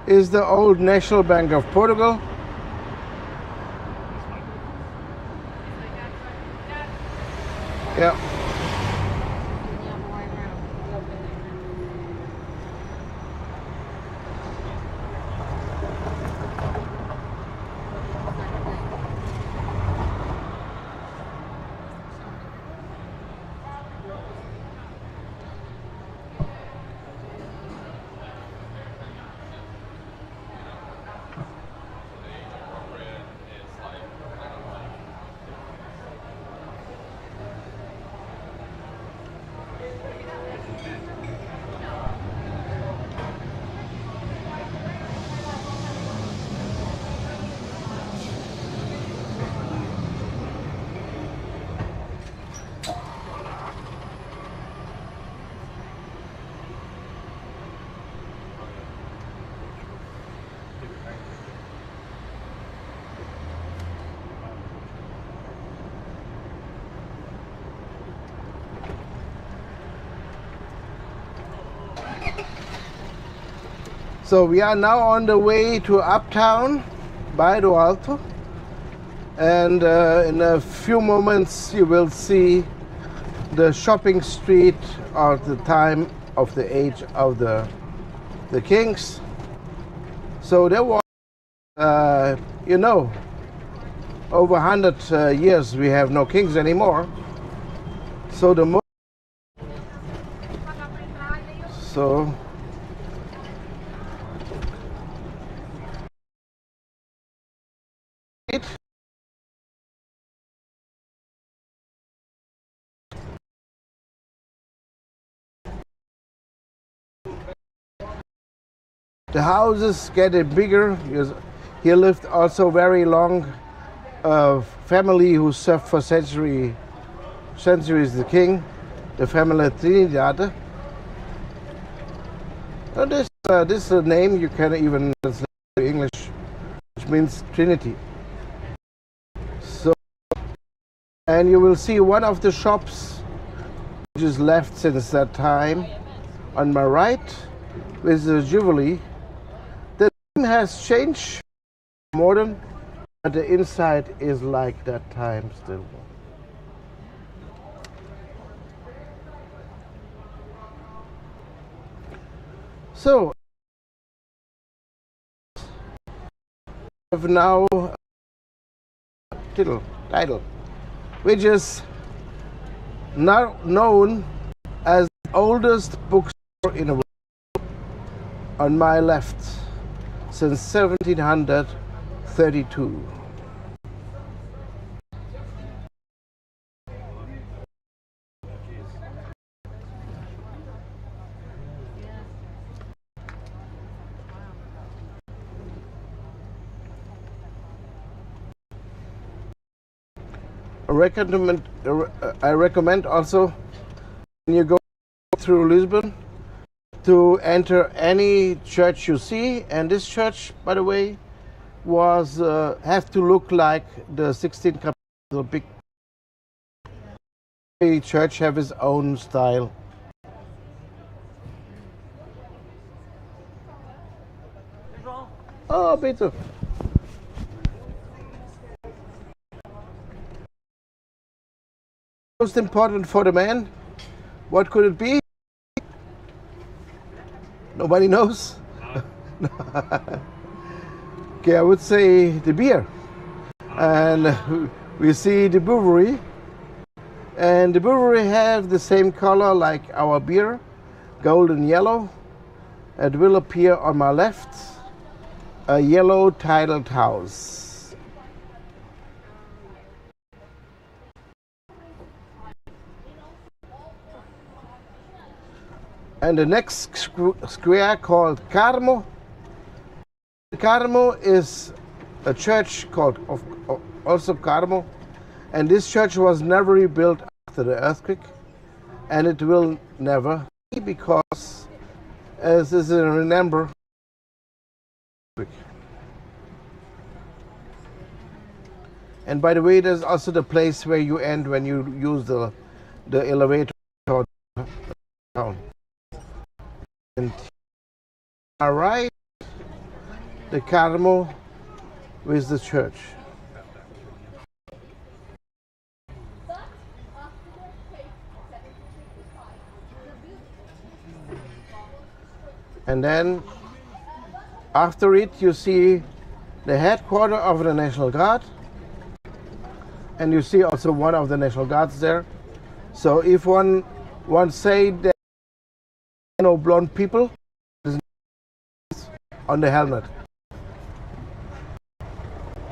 is the old National Bank of Portugal. Yeah. So we are now on the way to Uptown, Bairro Alto, and in a few moments you will see the shopping street of the time of the age of the kings. So there was, over 100 years we have no kings anymore. So the houses getting bigger. Here lived also very long family who served for centuries the king, the family Trinidad. And this is a name you can even translate to English, which means Trinity. So, and you will see one of the shops which is left since that time on my right with the Jubilee. The name has changed, modern, but the inside is like that time still. So, we have now title, which is now known as the oldest bookstore in the world, on my left, since 1732. I recommend also when you go through Lisbon to enter any church you see, and this church, by the way, was have to look like the 16th cathedral, big every church have its own style. Oh, bitte. Most important for the man, what could it be? Nobody knows. Okay, I would say the beer. And we see the brewery. And the brewery have the same color like our beer, golden yellow. It will appear on my left, a yellow tiled house. And the next square called Carmo. Carmo is a church called also Carmo, and this church was never rebuilt after the earthquake, and it will never be, because as is a remember. And by the way, there's also the place where you end when you use the elevator down. And all right, the Carmo with the church. And then after it, you see the headquarters of the National Guard, and you see also one of the National Guards there. So if one say that no blonde people on the helmet.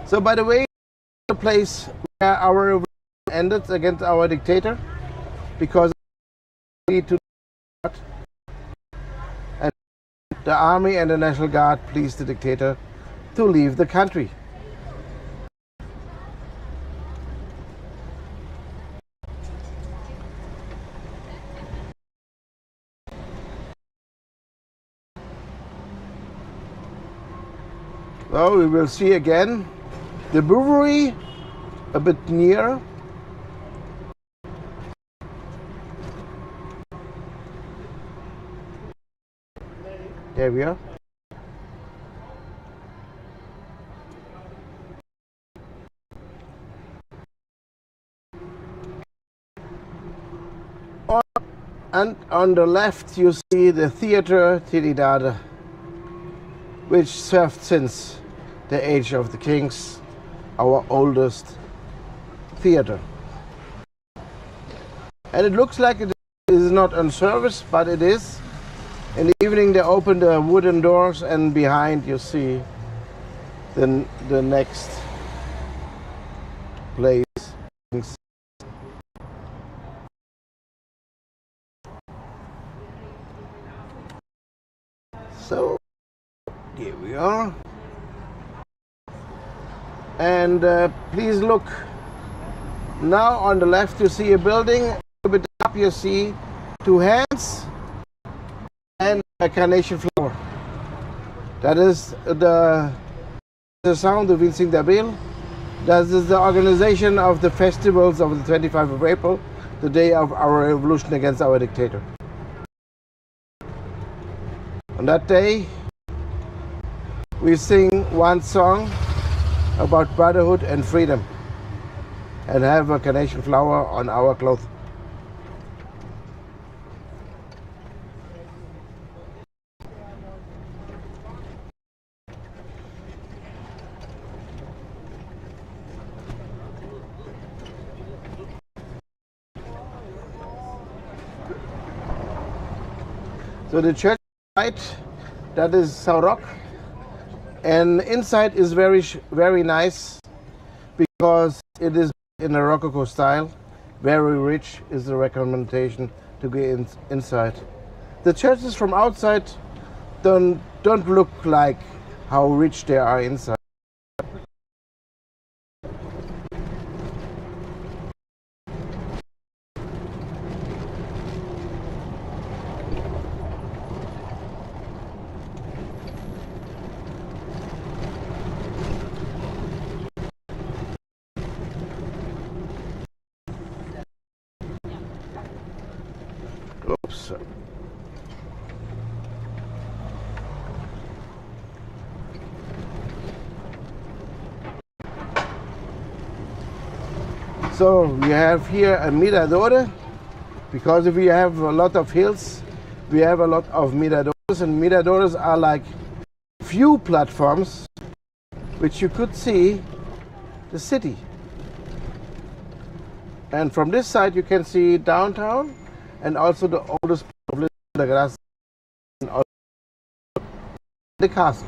So by the way, the place where our revolution ended against our dictator, because we to and the army and the National Guard pleased the dictator to leave the country. So we will see again the brewery a bit near. There we are. And on the left you see the Theater Trinidad, which served since the age of the kings, our oldest theater. And it looks like it is not on service, but it is. In the evening they open the wooden doors, and behind you see the next place. So here we are. And please look. Now on the left you see a building. A bit up you see two hands and a carnation flower. That is the sound of Vincing de Abril. That is the organization of the festivals of the 25th of April, the day of our revolution against our dictator. On that day, we sing one song about brotherhood and freedom, and have a carnation flower on our clothes. So the church side, that is Saurok, and inside is very nice because it is in a Rococo style. Very rich is the recommendation to go inside. The churches from outside don't look like how rich they are inside. So we have here a mirador, because if we have a lot of hills, we have a lot of miradores, and miradores are like view platforms which you could see the city. And from this side you can see downtown and also the oldest part of Lisbon, the grass, and also the castle.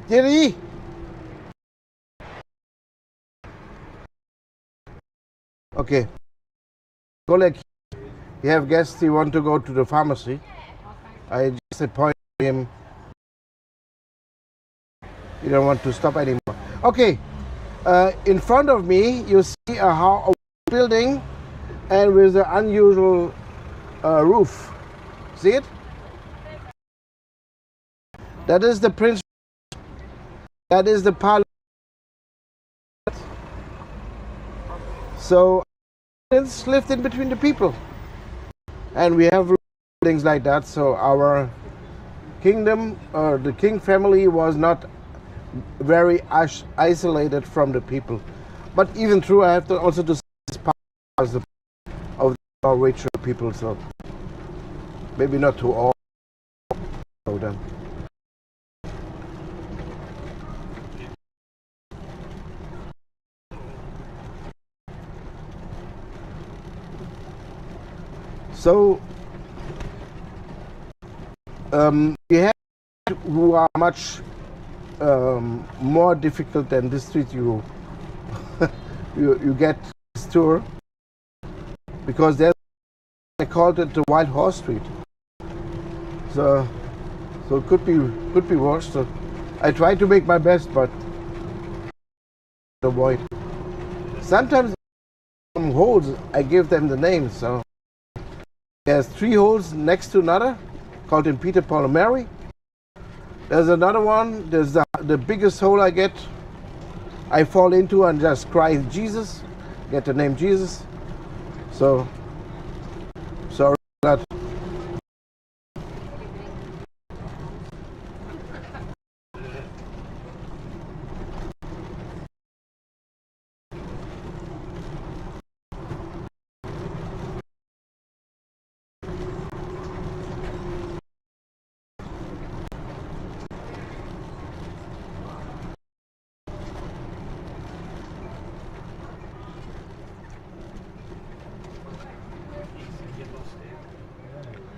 Thierry! Okay. Colleague, you have guests, he want to go to the pharmacy. I just appointed him. You don't want to stop anymore. Okay. In front of me, you see a building and with an unusual roof. See it? That is the Prince. That is the parliament. So, it's lived in between the people. And we have things like that. So our kingdom, the king family was not very isolated from the people. But even true, I have to also to say this part of the richer people. So maybe not to all of them. So we have who are much more difficult than this street you you get this tour, because there's, I called it the Wild Horse Street. So it could be worse. So I try to make my best, but avoid. Sometimes some holes I give them the names. So there's 3 holes next to another, called in Peter, Paul, and Mary. There's another one. There's the biggest hole I get. I fall into and just cry Jesus. Get the name Jesus. So sorry for that.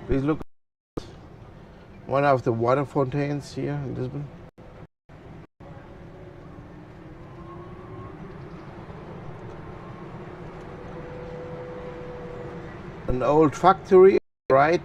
Please look at one of the water fountains here in Lisbon. An old factory, right?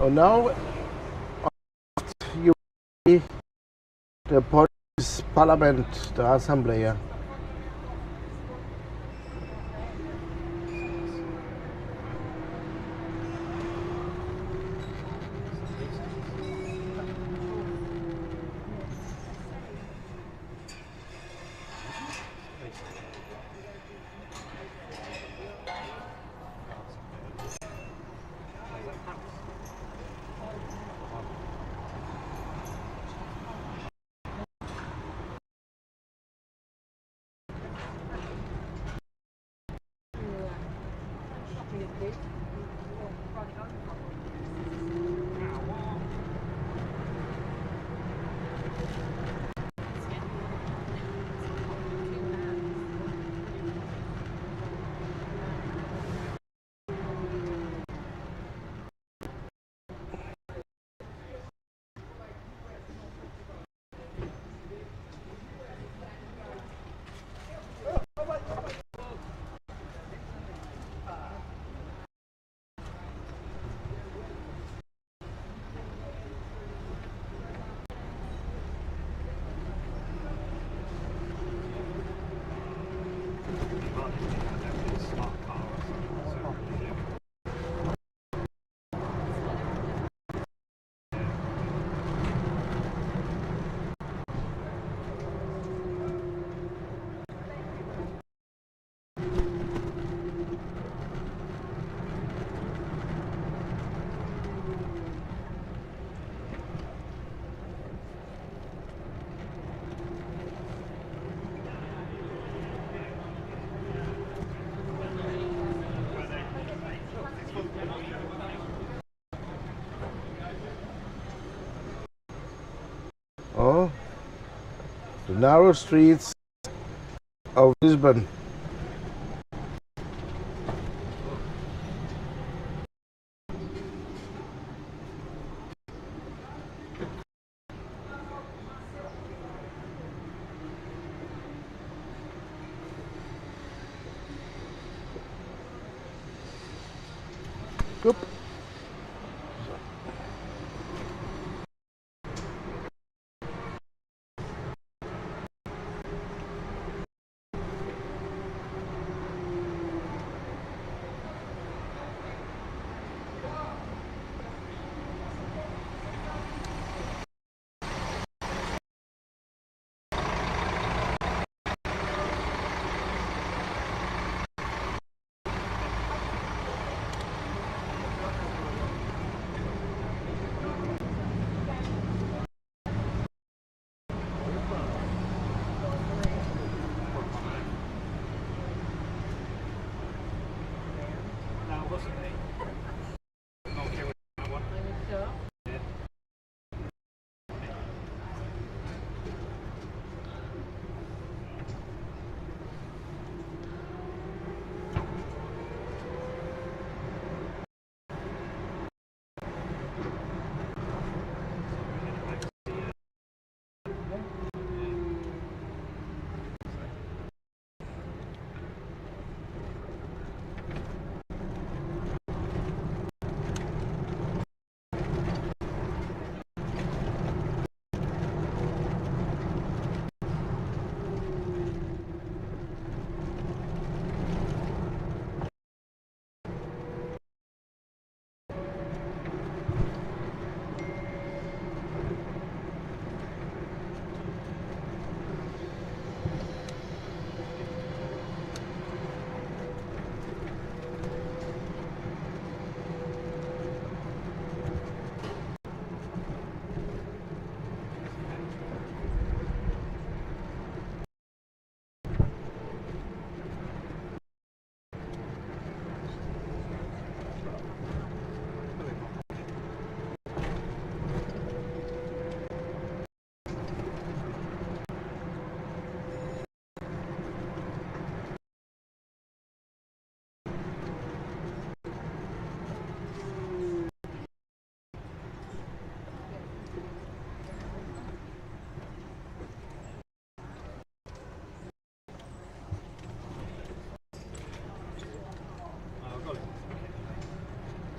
So now you see the Portuguese Parliament, the Assembleia. Oh, the narrow streets of Lisbon. Oop.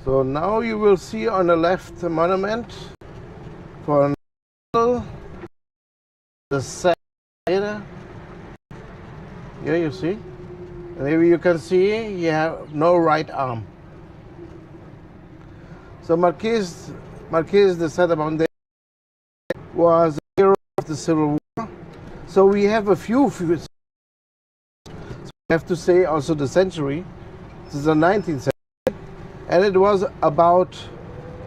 So now you will see on the left the monument for the side. Here you see. Maybe you can see he have no right arm. So Marquis de Santa was a hero of the Civil War. So we have a few. So we have to say also the century. This is the 19th century. And it was about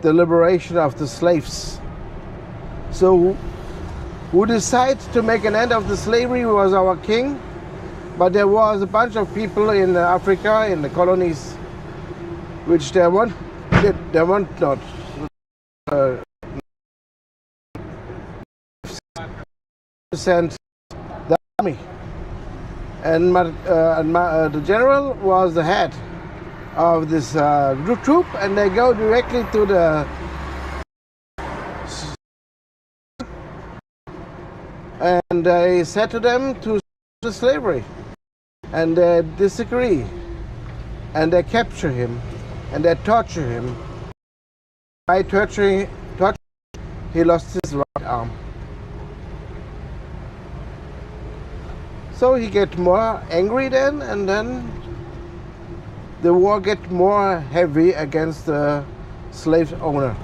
the liberation of the slaves. So who decided to make an end of the slavery was our king, but there was a bunch of people in Africa, in the colonies, which they want not send the army, and the general was the head of this troop, and they go directly to the and they said to them to stop slavery, and they disagree, and they capture him, and they torture him. By torturing, he lost his right arm. So he get more angry then, and then the war get more heavy against the slave owner.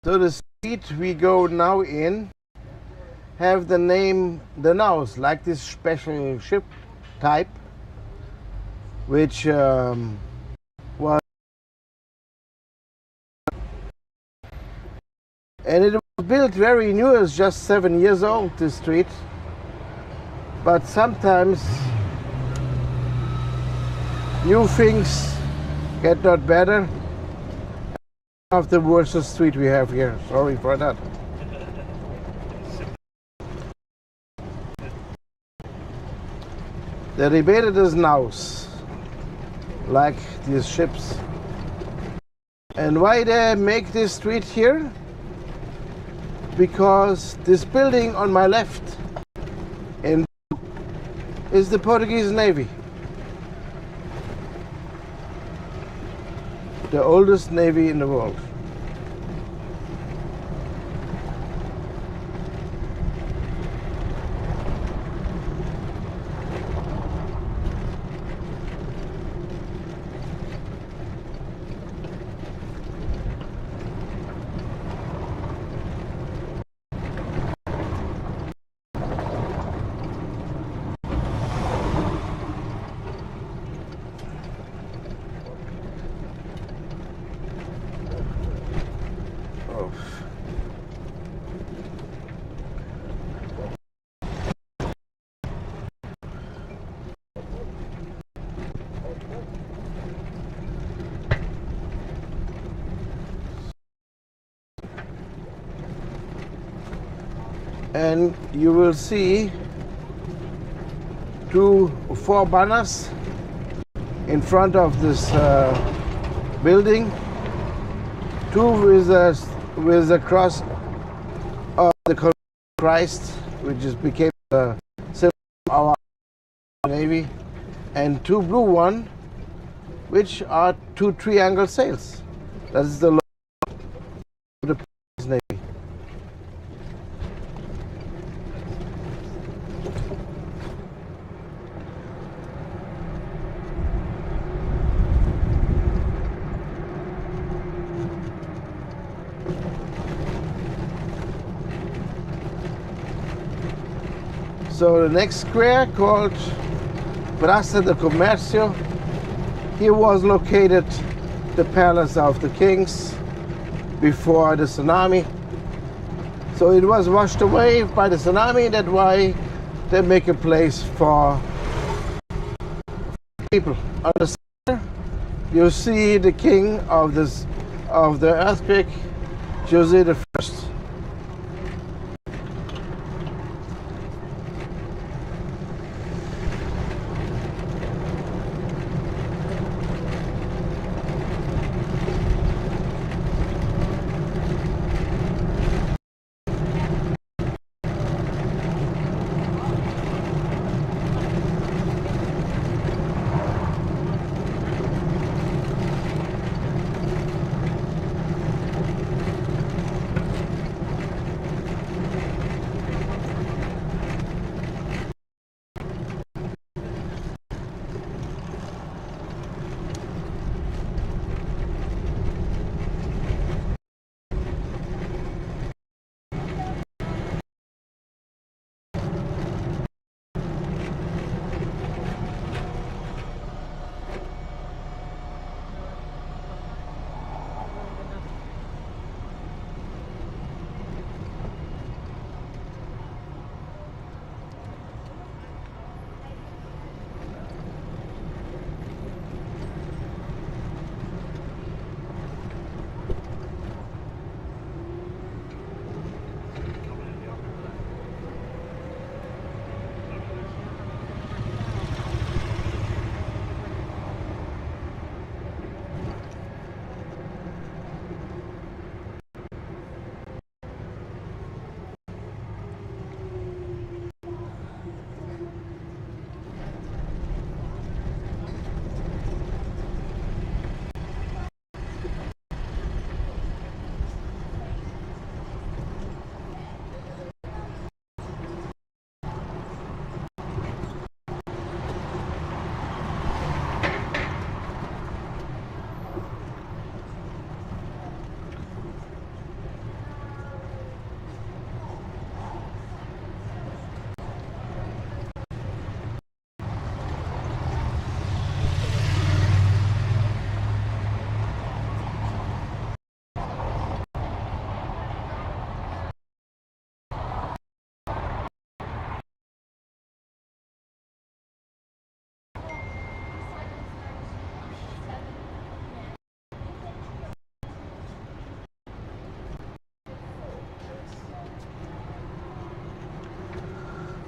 So the street we go now in have the name the Naus, like this special ship type, which was, and it was built very new. It's just 7 years old, this street, but sometimes new things get not better. Of the worst street we have here. Sorry for that. They debated as naus, like these ships. And why they make this street here? Because this building on my left is the Portuguese Navy. The oldest navy in the world. And you will see four banners in front of this building. Two with the cross of the Christ, which became the symbol of our navy, and two blue ones, which are two triangle sails. That is the logo of the Portuguese navy. So the next square, called Praça do Comércio, here was located the palace of the kings before the tsunami. So it was washed away by the tsunami. That's why they make a place for people. On the center, you see the king of the earthquake Jose the First.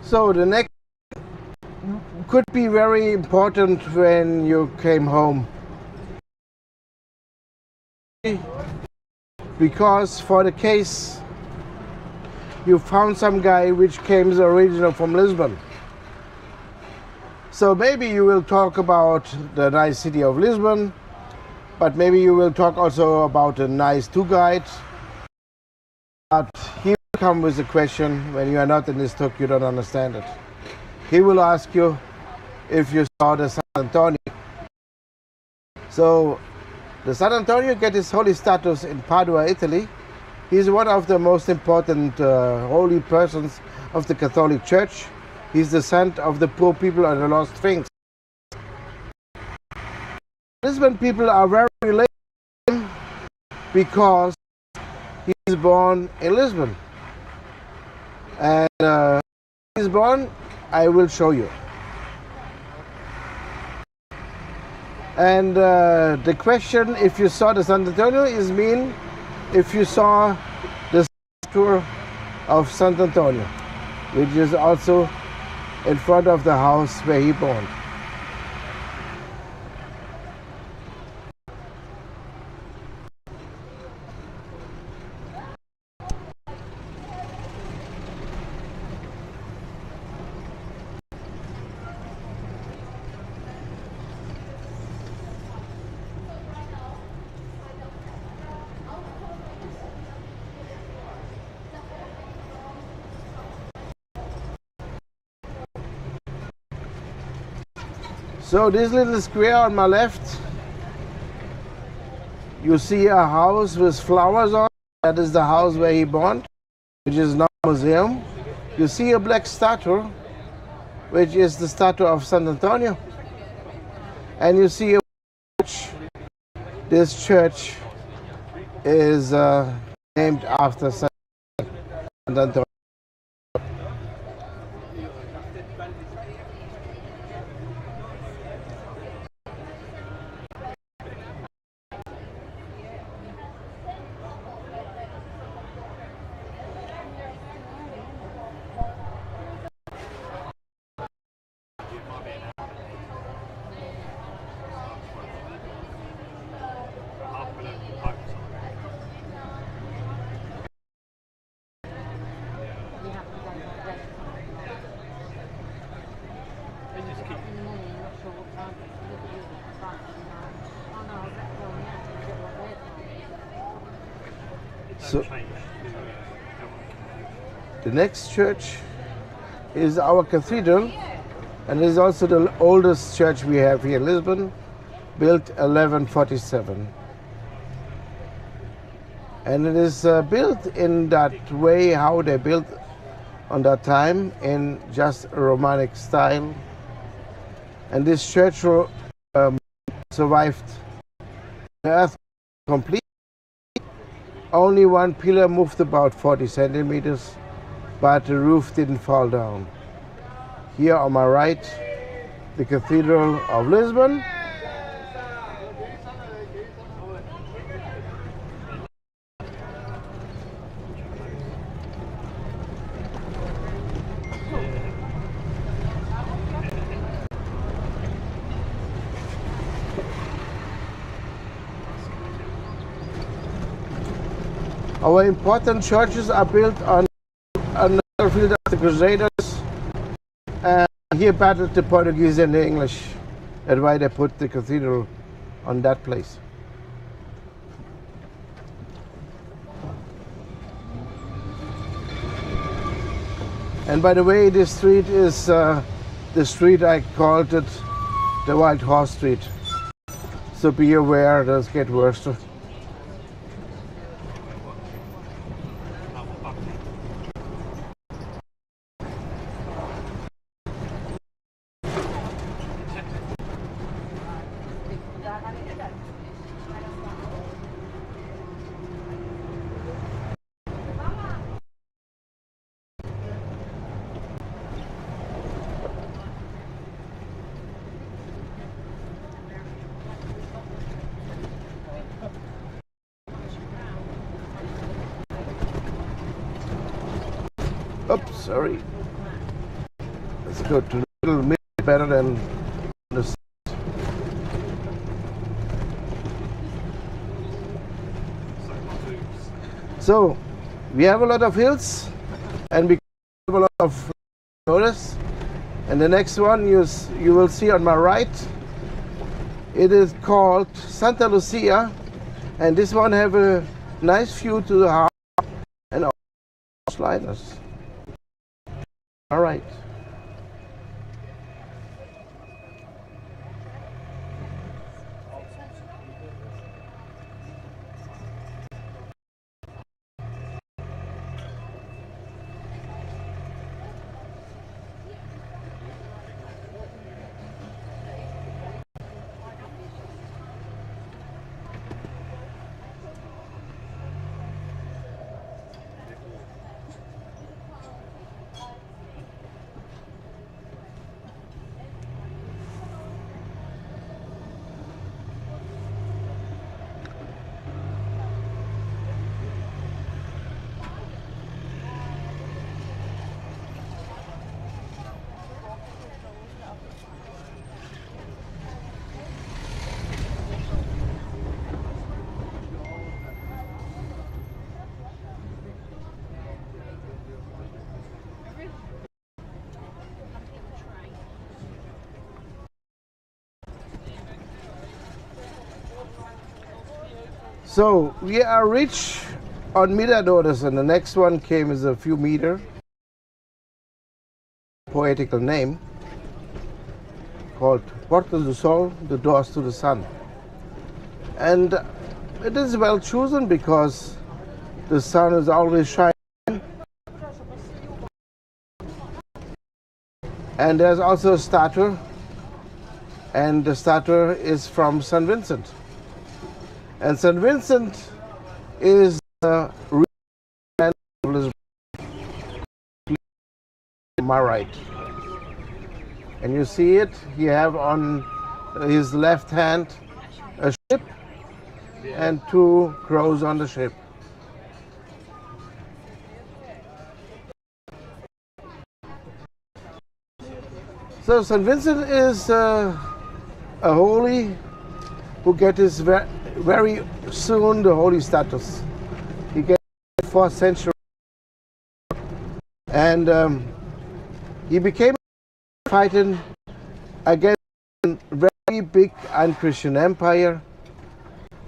So the next could be very important when you came home, because for the case you found some guy which came original from Lisbon. So maybe you will talk about the nice city of Lisbon, but maybe you will talk also about a nice tour guide. But he will come with a question when you are not in this tuk, you don't understand it. He will ask you if you saw the San Antonio. So the San Antonio gets his holy status in Padua, Italy. He's one of the most important holy persons of the Catholic Church. He's the saint of the poor people and the lost things. Lisbon people are very related to him because he is born in Lisbon. And he's born, I will show you. And the question, if you saw the San Antonio, is mean if you saw the tour of San Antonio, which is also in front of the house where he born. So this little square on my left, you see a house with flowers on. That is the house where he born, which is now a museum. You see a black statue, which is the statue of San Antonio. And you see a church. This church is named after San Antonio. So the next church is our cathedral, and it is also the oldest church we have here in Lisbon, built 1147. And it is built in that way how they built on that time, in just a Romantic style. And this church survived the earth completely. Only one pillar moved about 40 centimeters, but the roof didn't fall down. Here on my right, the Cathedral of Lisbon. Our important churches are built on the battlefield of the Crusaders. Here battled the Portuguese and the English. That's why they put the cathedral on that place. And by the way, this street is the street I called it the Wild Horse Street. So be aware, it does get worse. Oops, sorry. Let's go to a little bit better than the. So we have a lot of hills, and we have a lot of notice. And the next one you will see on my right. It is called Santa Lucia, and this one have a nice view to the house and sliders. All right. So we are rich on miradores, and the next one came as a few meter. Poetical name called Portas do Sol, the doors to the sun. And it is well chosen because the sun is always shining. And there's also a statue, and the statue is from St. Vincent. And St. Vincent is the real man of Lisbon, on my right. And you see it, he have on his left hand a ship and two crows on the ship. So St. Vincent is a holy who get his very soon the holy status. He gets in the 4th century, and he became fighting against a very big un-Christian empire.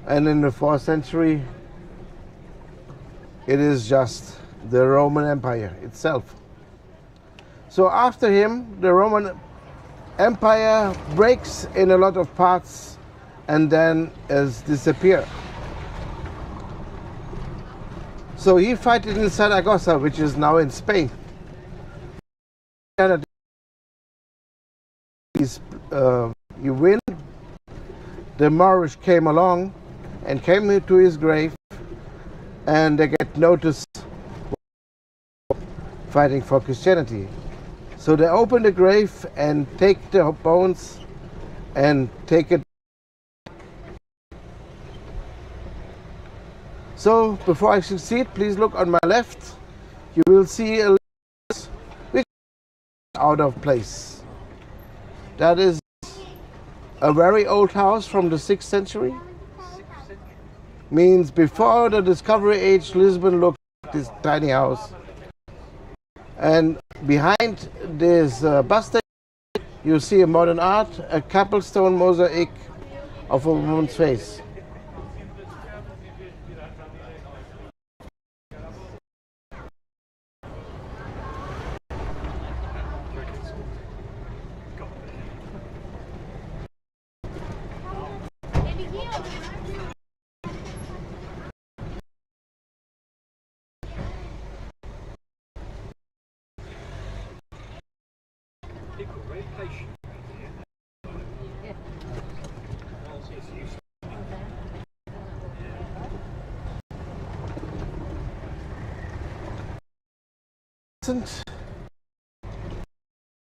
And in the 4th century, It is just the Roman Empire itself. So after him, the Roman Empire breaks in a lot of parts and then is disappeared. So he fought in Saragossa, which is now in Spain. You win. The Moorish came along and came to his grave, and they get noticed fighting for Christianity. So they open the grave and take the bones and take it. So before I succeed, please look on my left. You will see a list which is out of place. That is a very old house from the 6th century. Means before the Discovery Age, Lisbon looked like this tiny house. And behind this bus station, you see a modern art, a cobblestone mosaic of a woman's face.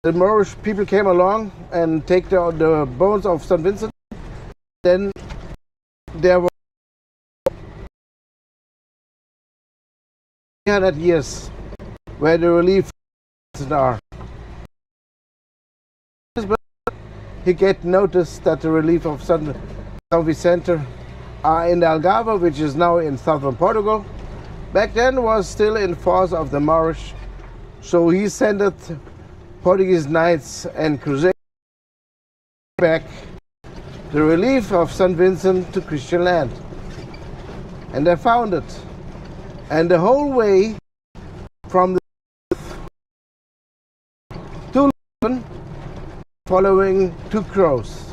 The Moorish people came along and take the bones of St. Vincent. Then there were 300 years where the relief are. He get noticed that the relief of St. Vicente are in the Algarve, which is now in southern Portugal. Back then was still in force of the Moorish. So he sent Portuguese knights and crusaders back the relief of St. Vincent to Christian land. And they found it. And the whole way from the to Lisbon, following two crows.